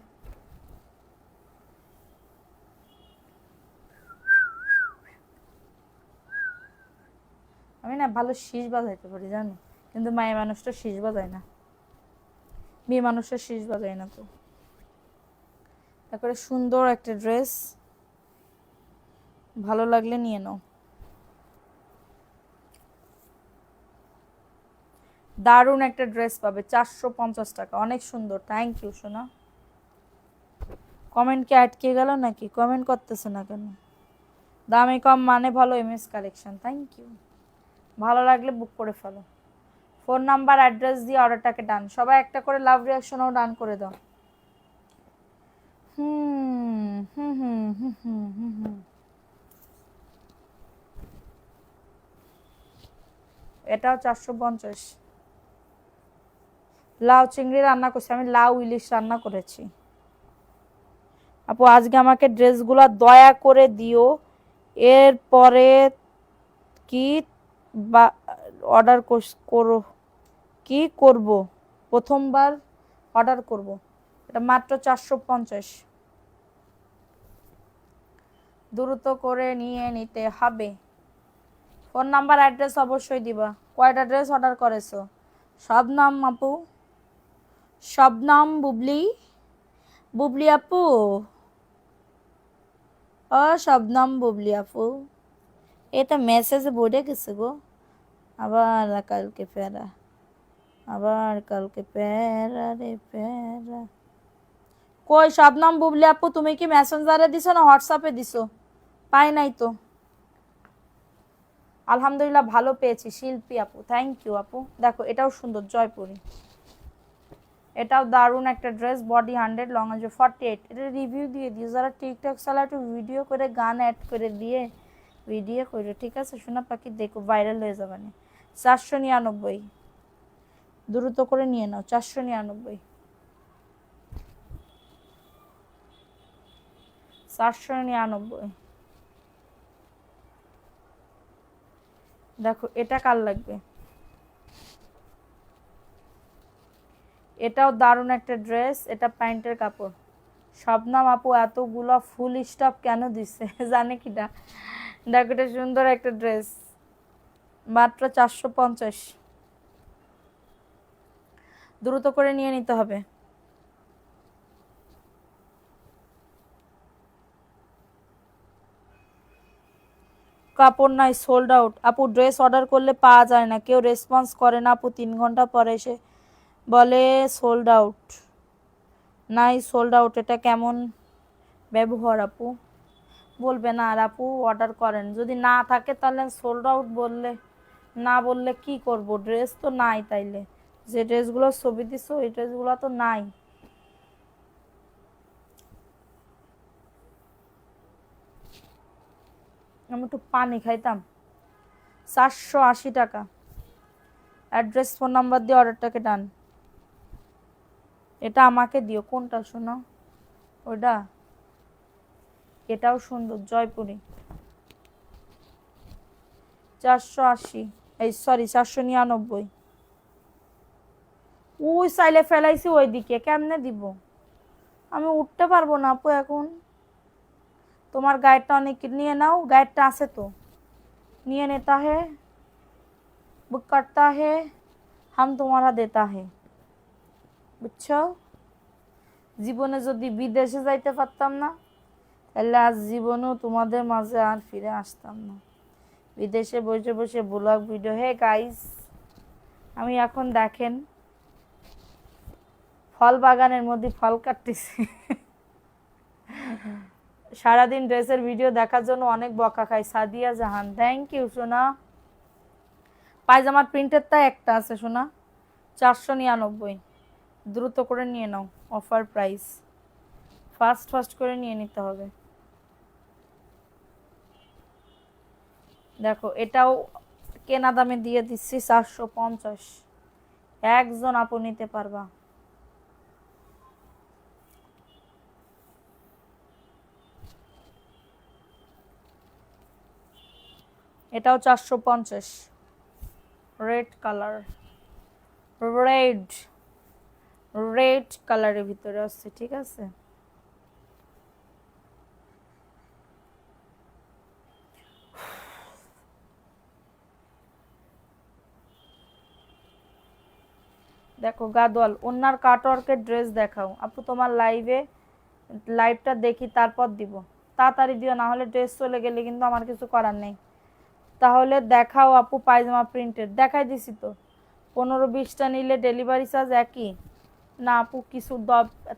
আমি না ভালো শীষ বাজাইতে পারি জানো, কিন্তু মায়ে মানুষটা শীষ বাজায় না, মেয়ে মানুষটা শীষ বাজায় না। তো তারপরে সুন্দর একটা ড্রেস, ভালো লাগলে নিয়ে নাও, দারুণ একটা ড্রেস পাবে 450 টাকা, অনেক সুন্দর। থ্যাংক ইউ সোনা। কমেন্ট কি আটকে গেল নাকি, কমেন্ট করতেছে না কেন? দামে কম মানে ভালো, এমএস কালেকশন, থ্যাংক ইউ। ভালো লাগলে বুক করে ফেলো, ফোন নাম্বার অ্যাড্রেস দিয়ে অর্ডারটাকে ডান, সবাই একটা করে লাভ রিয়াকশনও ডান করে দাও। হুম হুম হুম হুম হুম হুম হুম এটাও 450। লাউ চিংড়ি রান্না করছি আমি, লাউ ইলিশ রান্না করেছি। আপু আজকে আমাকে ড্রেসগুলো দয়া করে দিও, এরপরে কি বা অর্ডার করো, কি করব, প্রথমবার অর্ডার করব, এটা মাত্র 450, দ্রুত করে নিয়ে নিতে হবে। ফোন নাম্বার অ্যাড্রেস অবশ্যই দিবা। কয়টা ড্রেস অর্ডার করেছো? শবনম আপু, শবনম, বুবলি, বুবলি আপু, ও শবনম বুবলি আপু, এটা মেসেজে বলে গেছে গো। আবার কালকে প্যারা, আবার কালকে প্যারা রে প্যারা। কই শবনম বুবলি আপু, তুমি কি মেসেঞ্জারে দিছো না হোয়াটসঅ্যাপে দিছো? পাই নাই তো। আলহামদুলিল্লাহ ভালো পেয়েছি শিল্পী আপু, থ্যাংক ইউ আপু। দেখো এটাও সুন্দর, জয়পুরি, এটাও দারুণ একটা ড্রেস। বডি 100, লং আছে 48। এটা রিভিউ দিয়ে দিও, যারা টিকটক চালা একটু ভিডিও করে গান অ্যাড করে দিয়ে ভিডিও করে, ঠিক আছে সোনা পাখি, দেখো ভাইরাল হয়ে যাবে না। 499, দ্রুত করে নিয়ে নাও। 499, 499। দেখো এটা কার লাগবে, এটাও দারুণ একটা ড্রেস। এটা প্যান্টের কাপড়। শবনম আপু এতগুলো ফুল স্টপ কেন দিচ্ছে জানে কিনা। দেখো এটা সুন্দর একটা ড্রেস, মাত্র 450। দ্রুত করে নিয়ে নিতে হবে। কাপড় নাই, সোল্ড আউট আপু। ড্রেস অর্ডার করলে পাওয়া যায় না, কেউ রেসপন্স করে না আপু। 3 ঘন্টা পরে এসে বলে সোল্ড আউট। নাই সোল্ড আউট, এটা কেমন ব্যবহার আপু? বলবে না আর আপু, অর্ডার করেন, যদি না থাকে তাহলে সোল্ড আউট বললে, না বললে কি করব, ড্রেস তো নাই। তাইলে যে ড্রেসগুলো ছবি দিছো ওই ড্রেসগুলো তো নাই। আমি একটু পানি খাইতাম। 480 টাকা। অ্যাড্রেস ফোন নাম্বার দিয়ে অর্ডারটাকে ডান। এটা আমাকে দিও। কোনটা শোনো? ওটা, এটাও সুন্দর, জয়পুরি। 480, এই সরি 499। ওই সাইলে ফেলাইছি ওইদিকে, কেমনে দিব? আমি উঠতে পারবো না আপু এখন। তোমার গাইডটা অনেক নিয়ে নাও, গাইডটা আছে তো, নিয়ে নেতা হে, বুক করতা হে, হাম তোমারা দেতা হে। বুঝছো? জীবনে যদি বিদেশে যাইতে পারতাম না, তাহলে আজ জীবনেও তোমাদের মাঝে আর ফিরে আসতাম না। বিদেশে বসে বসে ব্লগ ভিডিও। হে গাইস, আমি এখন দেখেন ফল বাগানের মধ্যে ফল কাটতেছি। সারাদিন ড্রেসের ভিডিও দেখার জন্য অনেক বকা খাই। সাদিয়া জাহান, থ্যাংক ইউ সোনা। পায়জামার প্রিন্টেরটা একটা আছে সোনা, 499। দ্রুত করে নিয়ে নাও, অফার প্রাইস। ফাস্ট ফাস্ট করে নিয়ে নিতে হবে। দেখো এটাও কেনা দামে দিয়ে দিচ্ছি 450। একজন আপু নিতে পারবা। এটাও 450। রেড কালার, রেড রেড কালারের ভিতরে আসছে, ঠিক আছে। দেখো গাদোয়াল ওনার কাটওয়ার্কের ড্রেস দেখাও আপু, তোমার লাইভটা দেখি তারপর দিব। তাড়াতাড়ি দিও, না হলে ড্রেস চলে গেলে কিন্তু আমার কিছু করার নেই। তাহলে দেখাও আপু, পায়জামা প্রিন্টের দেখাই দিছি তো। 15-20টা নিলে ডেলিভারি চার্জ একই না আপু, কিছু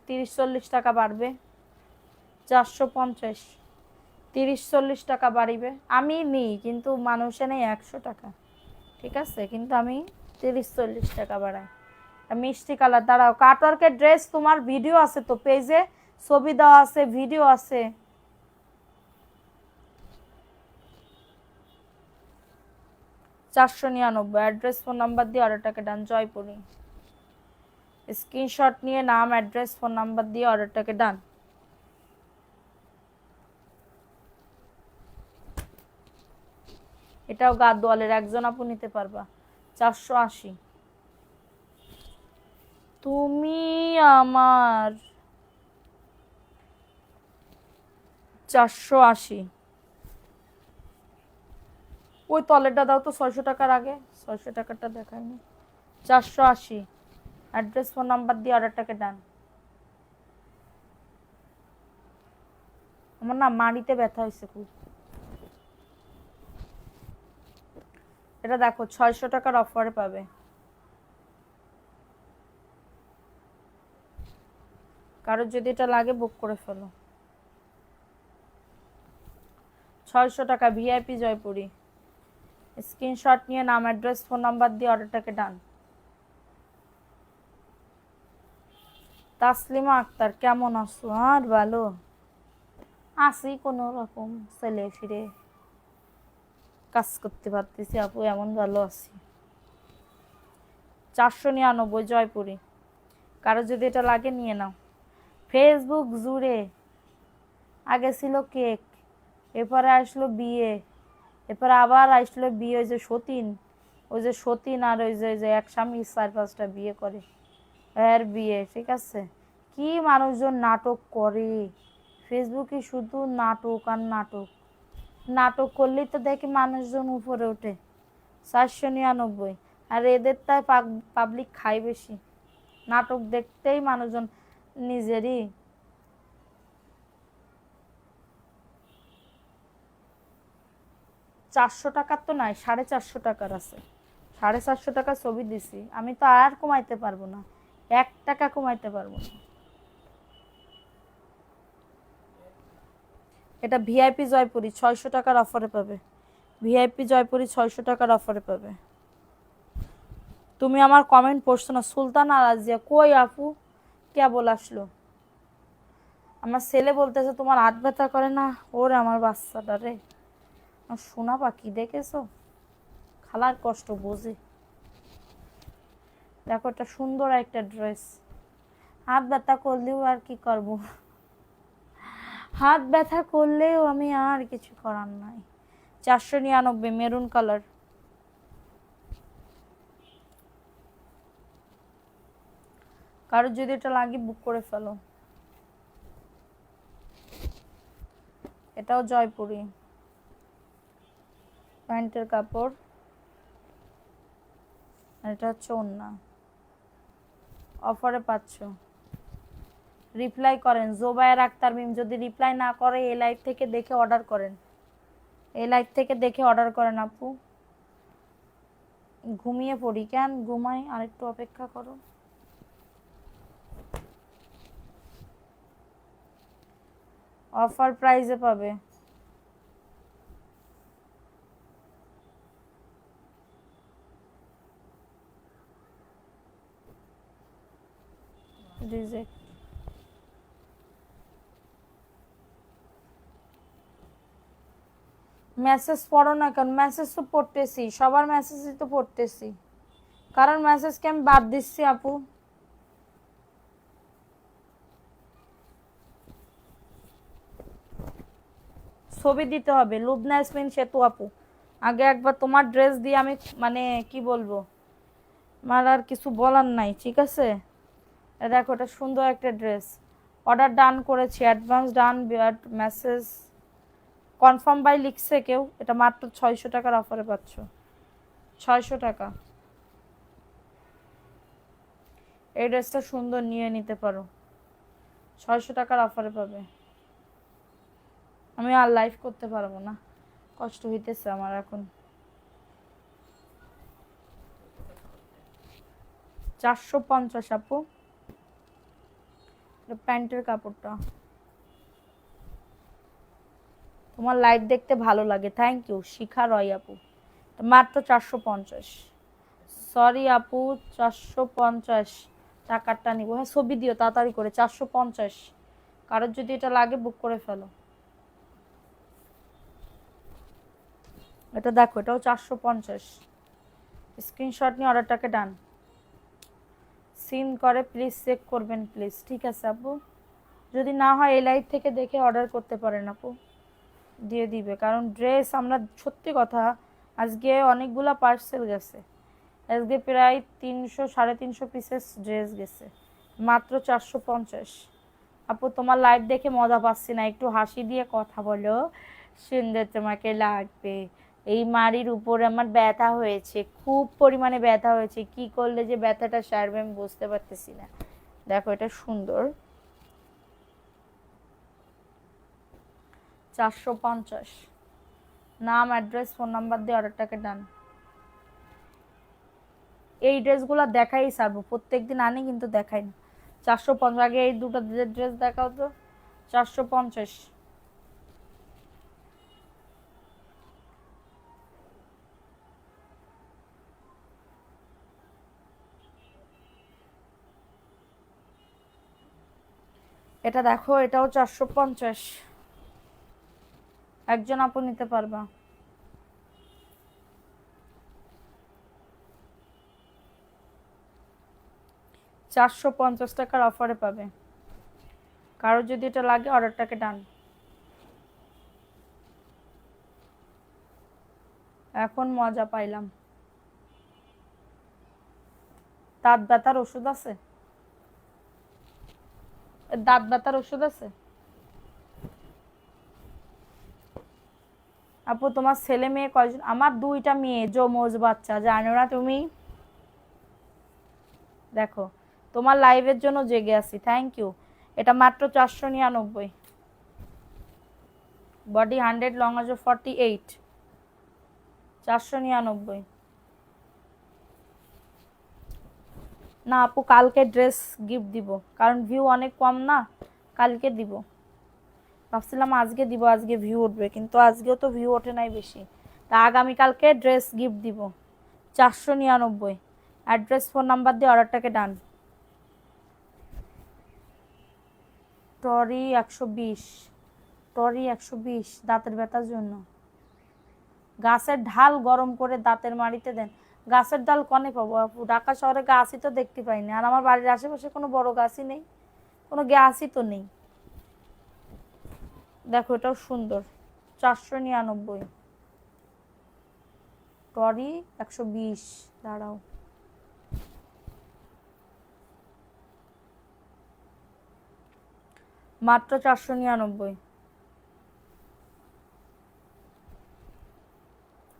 30-40 টাকা বাড়বে। 450, 30-40 টাকা বাড়িবে। আমি নিই কিন্তু মানুষে নেই 100 টাকা, ঠিক আছে, কিন্তু আমি 30-40 টাকা বাড়াই। মিষ্টি কালার, দাঁড়াও কাটওয়ার্কের ড্রেস তোমার ভিডিও আছে তো পেজে, ছবি দেওয়া আছে, ভিডিও আছে। $499। অ্যাড্রেস ফোন নাম্বার দিয়ে অর্ডারটাকে ডান। জয়পুরি, স্ক্রিনশট নিয়ে নাম, অ্যাড্রেস, ফোন নাম্বার দিয়ে অর্ডারটাকে ডান। এটাও গাদোয়ালের, একজন আপু নিতে পারবা। 480। তুমি আমার 480। ওই তলেরটা দাও তো 600 টাকার আগে, 600 টাকারটা দেখায়নি। 480। অ্যাড্রেস ফোন নাম্বার দিয়ে অর্ডারটাকে ডান। আমার না মাড়িতে ব্যথা হয়েছে খুব। এটা দেখো 600 টাকার অফারে পাবে। কারোর যদি এটা লাগে বুক করে ফেলো। 600 টাকা ভিআইপি জয়পুরি। স্ক্রিনশট নিয়ে নাম, অ্যাড্রেস, ফোন নাম্বার দিয়ে অর্ডারটাকে ডান। তাসলিমা আক্তার, কেমন আছো? আর ভালো আছি, কোনো রকম চলে ফিরে কাজ করতে পারতেছি আপু, এমন ভালো আছি। 499 জয়পুরি। কারো যদি এটা লাগে নিয়ে নাও। ফেসবুক জুড়ে আগে ছিল কেক, এরপরে আসলো বিয়ে, এরপরে আবার আসলো বিয়ে। ওই যে সতীন আর ওই যে এক স্বামী 4-5টা বিয়ে করে, এর বিয়ে। ঠিক আছে, কি মানুষজন নাটক করে ফেসবুকে, শুধু নাটক আর নাটক। নাটক করলেই তো দেখি মানুষজন উপরে ওঠে। 499। আর এদের তাই পাবলিক খায় বেশি, নাটক দেখতেই মানুষজন নিজেরই। 400 টাকার তো নাই, 450 টাকার আছে। 450 টাকা ছবি দিছি আমি, তো আর কমাইতে পারবো না, 1 টাকা কমাইতে পারবো না। এটা ভিআইপি জয়পুরি 600 টাকার অফারে পাবে। ভিআইপি জয়পুরি 600 টাকার অফারে পাবে। তুমি আমার কমেন্ট পড়ছো না? সুলতান আরাজিয়া কই আপু, কেবল আসলো। আমার ছেলে বলতেছে তোমার হাত ব্যথা করে না? ওরে আমার বাচ্চাটা রে, আমার সোনা পাখি, দেখেছো? খালার কষ্ট বোঝে। দেখো এটা সুন্দর একটা ড্রেস। হাত ব্যথা করলেও আর কি করব, হাত ব্যথা করলেও আমি আর কিছু করার নাই। 499 মেরুন কালার। কারোর যদি এটা লাগে বুক করে ফেলো। এটাও জয়পুরি, প্যান্টের কাপড়, আর এটা হচ্ছে ওড়না। অফারে পাচ্ছ। রিপ্লাই করেন জোবায়ের আক্তার মিম, যদি রিপ্লাই না করে এই লাইভ থেকে দেখে অর্ডার করেন, এই লাইভ থেকে দেখে অর্ডার করেন আপু। ঘুমিয়ে পড়ি কেন? ঘুমাই, আরেকটু অপেক্ষা করো। অফার প্রাইসে পাবে। রিজেক্ট। মেসেজ পড়ো না কেন? মেসেজ তো পড়তেছি, সবার মেসেজই তো পড়তেছি, কারণ মেসেজকে আমি বাদ দিচ্ছি আপু। ছবি দিতে হবে। লুবনা ইয়াসমিন সেতু আপু, আগে একবার তোমার ড্রেস দিয়ে আমি মানে কি বলবো, আমার আর কিছু বলার নাই। ঠিক আছে, দেখো এটা সুন্দর একটা ড্রেস। অর্ডার ডান করেছি, advance done, message confirm bye লিখছে কেউ। এটা মাত্র 600 টাকার অফারে পাচ্ছ। 600 টাকা। এই ড্রেসটা সুন্দর, নিয়ে নিতে পারো। 600 টাকার অফারে পাবে। আমি আর লাইভ করতে পারবো না, কষ্ট হইতেছে আমার এখন। 450 আপু, প্যান্টের কাপড়টা। তোমার লাইভ দেখতে ভালো লাগে, থ্যাংক ইউ শিখা রয় আপু। মাত্র 450। সরি আপু, 450 টাকারটা নিবো। হ্যাঁ ছবি দিও তাড়াতাড়ি করে। 450। কারোর যদি এটা লাগে বুক করে ফেলো। এটা দেখো, এটাও 450। স্ক্রিনশট নিয়ে অর্ডারটাকে ডান। সিন করে প্লিজ চেক করবেন প্লিজ। ঠিক আছে আপু, যদি না হয় এই লাইভ থেকে দেখে অর্ডার করতে পারেন আপু, দিয়ে দিবে। কারণ ড্রেস আমরা সত্যি কথা, আজকে অনেকগুলা পার্সেল গেছে, আজকে প্রায় 300-350 পিসেস ড্রেস গেছে, মাত্র 450। আপু তোমার লাইভ দেখে মজা পাচ্ছি না, একটু হাসি দিয়ে কথা বলো। সুন্দর তোমাকে লাগবে। এই মাড়ির উপরে আমার ব্যথা হয়েছে, খুব পরিমাণে ব্যথা হয়েছে, কি করলে যে ব্যথাটা সারবে আমি বুঝতে পারতেছি না। দেখো এটা সুন্দর, 450, নাম অ্যাড্রেস ফোন নাম্বার দিয়ে অর্ডারটাকে ডান। এই ড্রেসগুলো দেখাই সারবো, প্রত্যেকদিন আনি কিন্তু দেখাই না। 450, আগে এই দুটো ড্রেস দেখাও তো। 450, এটা দেখো, এটাও 450, একজন আপু নিতে পারবা। টাকার অফারে পাবে। কারো যদি এটা লাগে অর্ডারটাকে ডান। এখন মজা পাইলাম। দাঁত ব্যথার ওষুধ আছে? দাঁত ব্যথার ওষুধ আছে? আপু তোমার ছেলে মেয়ে কয়জন? আমার 2টা মেয়ে, জমজ বাচ্চা, জানো না তুমি? দেখো, তোমার লাইভের জন্য জেগে আছি, থ্যাংক ইউ। এটা মাত্র 499। বডি 100, লং আজ 48, 499। না আপু, কালকে ড্রেস গিফট দিব, কারণ ভিউ অনেক কম না, কালকে দিব। ভাবছিলাম আজকে দিব, আজকে ভিউ উঠবে, কিন্তু আজকেও তো ভিউ ওঠে নাই বেশি। তা আগামীকালকে ড্রেস গিফট দিব, 499। অ্যাড্রেস ফোন নাম্বার দিয়ে অর্ডারটাকে ডান। টরি 120, টরি 120 দাঁতের ব্যথার জন্য। গাছের ঢাল গরম করে দাঁতের মাড়িতে দেন। গাছের ডাল কনে পাবো আপু? ঢাকা শহরে গাছই তো দেখতে পাইনি, আর আমার বাড়ির আশেপাশে কোনো বড় গাছই নেই, কোনো গাছই তো নেই। দেখো, এটাও সুন্দর, 499। টরি 120, দাঁড়াও, মাত্র 499।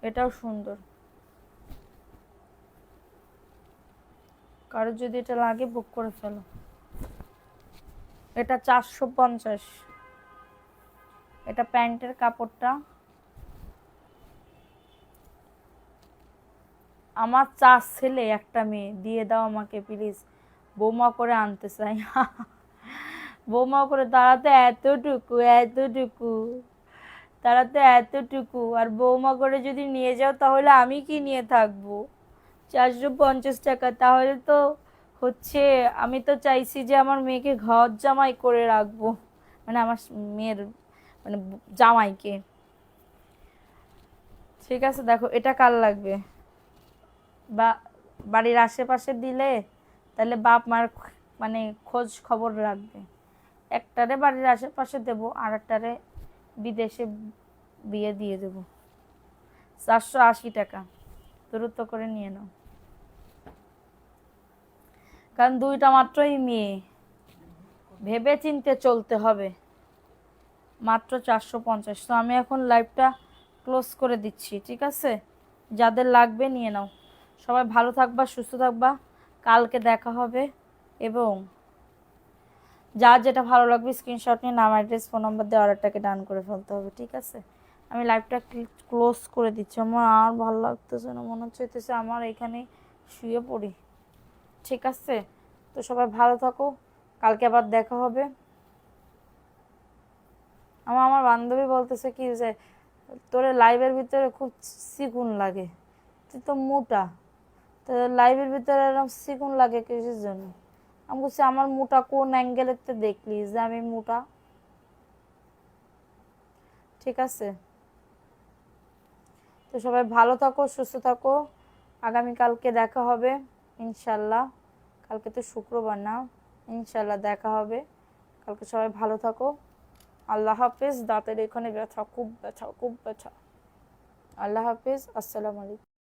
এটাও সুন্দর, কারো যদি এটা লাগে বুক করে ফেলো। এটা 450। এটা প্যান্টের কাপড়টা। আমার 4 ছেলে 1টা মেয়ে, দিয়ে দাও আমাকে প্লিজ, বৌমা করে আনতে চাই। বৌমা করে দাঁড়াতে এতটুকু এতটুকু, তারাতে এতটুকু, আর বৌমা করে যদি নিয়ে যাও তাহলে আমি কি নিয়ে থাকবো? 450 টাকা, তাহলে তো হচ্ছে, আমি তো চাইছি যে আমার মেয়েকে ঘর জামাই করে রাখবো, মানে আমার মেয়ের মানে জামাইকে। ঠিক আছে, দেখো এটা কার লাগবে? বা বাড়ির আশেপাশে দিলে তাহলে বাপ মার মানে খোঁজ খবর রাখবে। একটারে বাড়ির আশেপাশে দেবো, আর একটারে বিদেশে বিয়ে দিয়ে দেবো। 480 টাকা, দ্রুত করে নিয়ে নাও, কারণ 2টা মাত্রই মেয়ে, ভেবে চিনতে চলতে হবে। মাত্র 450। তো আমি এখন লাইভটা ক্লোজ করে দিচ্ছি, ঠিক আছে? যাদের লাগবে নিয়ে নাও। সবাই ভালো থাকবা, সুস্থ থাকবা, কালকে দেখা হবে। এবং যার যেটা ভালো লাগবে স্ক্রিনশট নিয়ে নাম অ্যাড্রেস ফোন নাম্বার দিয়ে অর্ডারটাকে ডান করে ফেলতে হবে, ঠিক আছে? আমি লাইভটা ক্লোজ করে দিচ্ছি, আমার আর ভালো লাগতেছে না, মনে হচ্ছে আমার এখানে শুয়ে পড়ি, ঠিক আছে? তো সবাই ভালো থাকো, কালকে আবার দেখা হবে। আমার বান্ধবী বলতেছে কি যে তোরে লাইভের ভিতরে খুব চিকুন লাগে, তুই তো মোটা, তো লাইভের ভিতরে এরকম চিকুন লাগে কিসের জন্য? আমি বলছি আমার মোটা কোন অ্যাঙ্গেলেতে দেখলি যে আমি মোটা? ঠিক আছে, তো সবাই ভালো থাকো, সুস্থ থাকো, আগামীকালকে দেখা হবে ইনশাল্লাহ। কালকে তো শুক্রবার না, ইনশাল্লাহ দেখা হবে কালকে। সবাই ভালো থাকো, আল্লাহ হাফেজ। দাঁতের এখানে ব্যথা, খুব ব্যথা, খুব ব্যথা। আল্লাহ হাফেজ, আসসালামু আলাইকুম।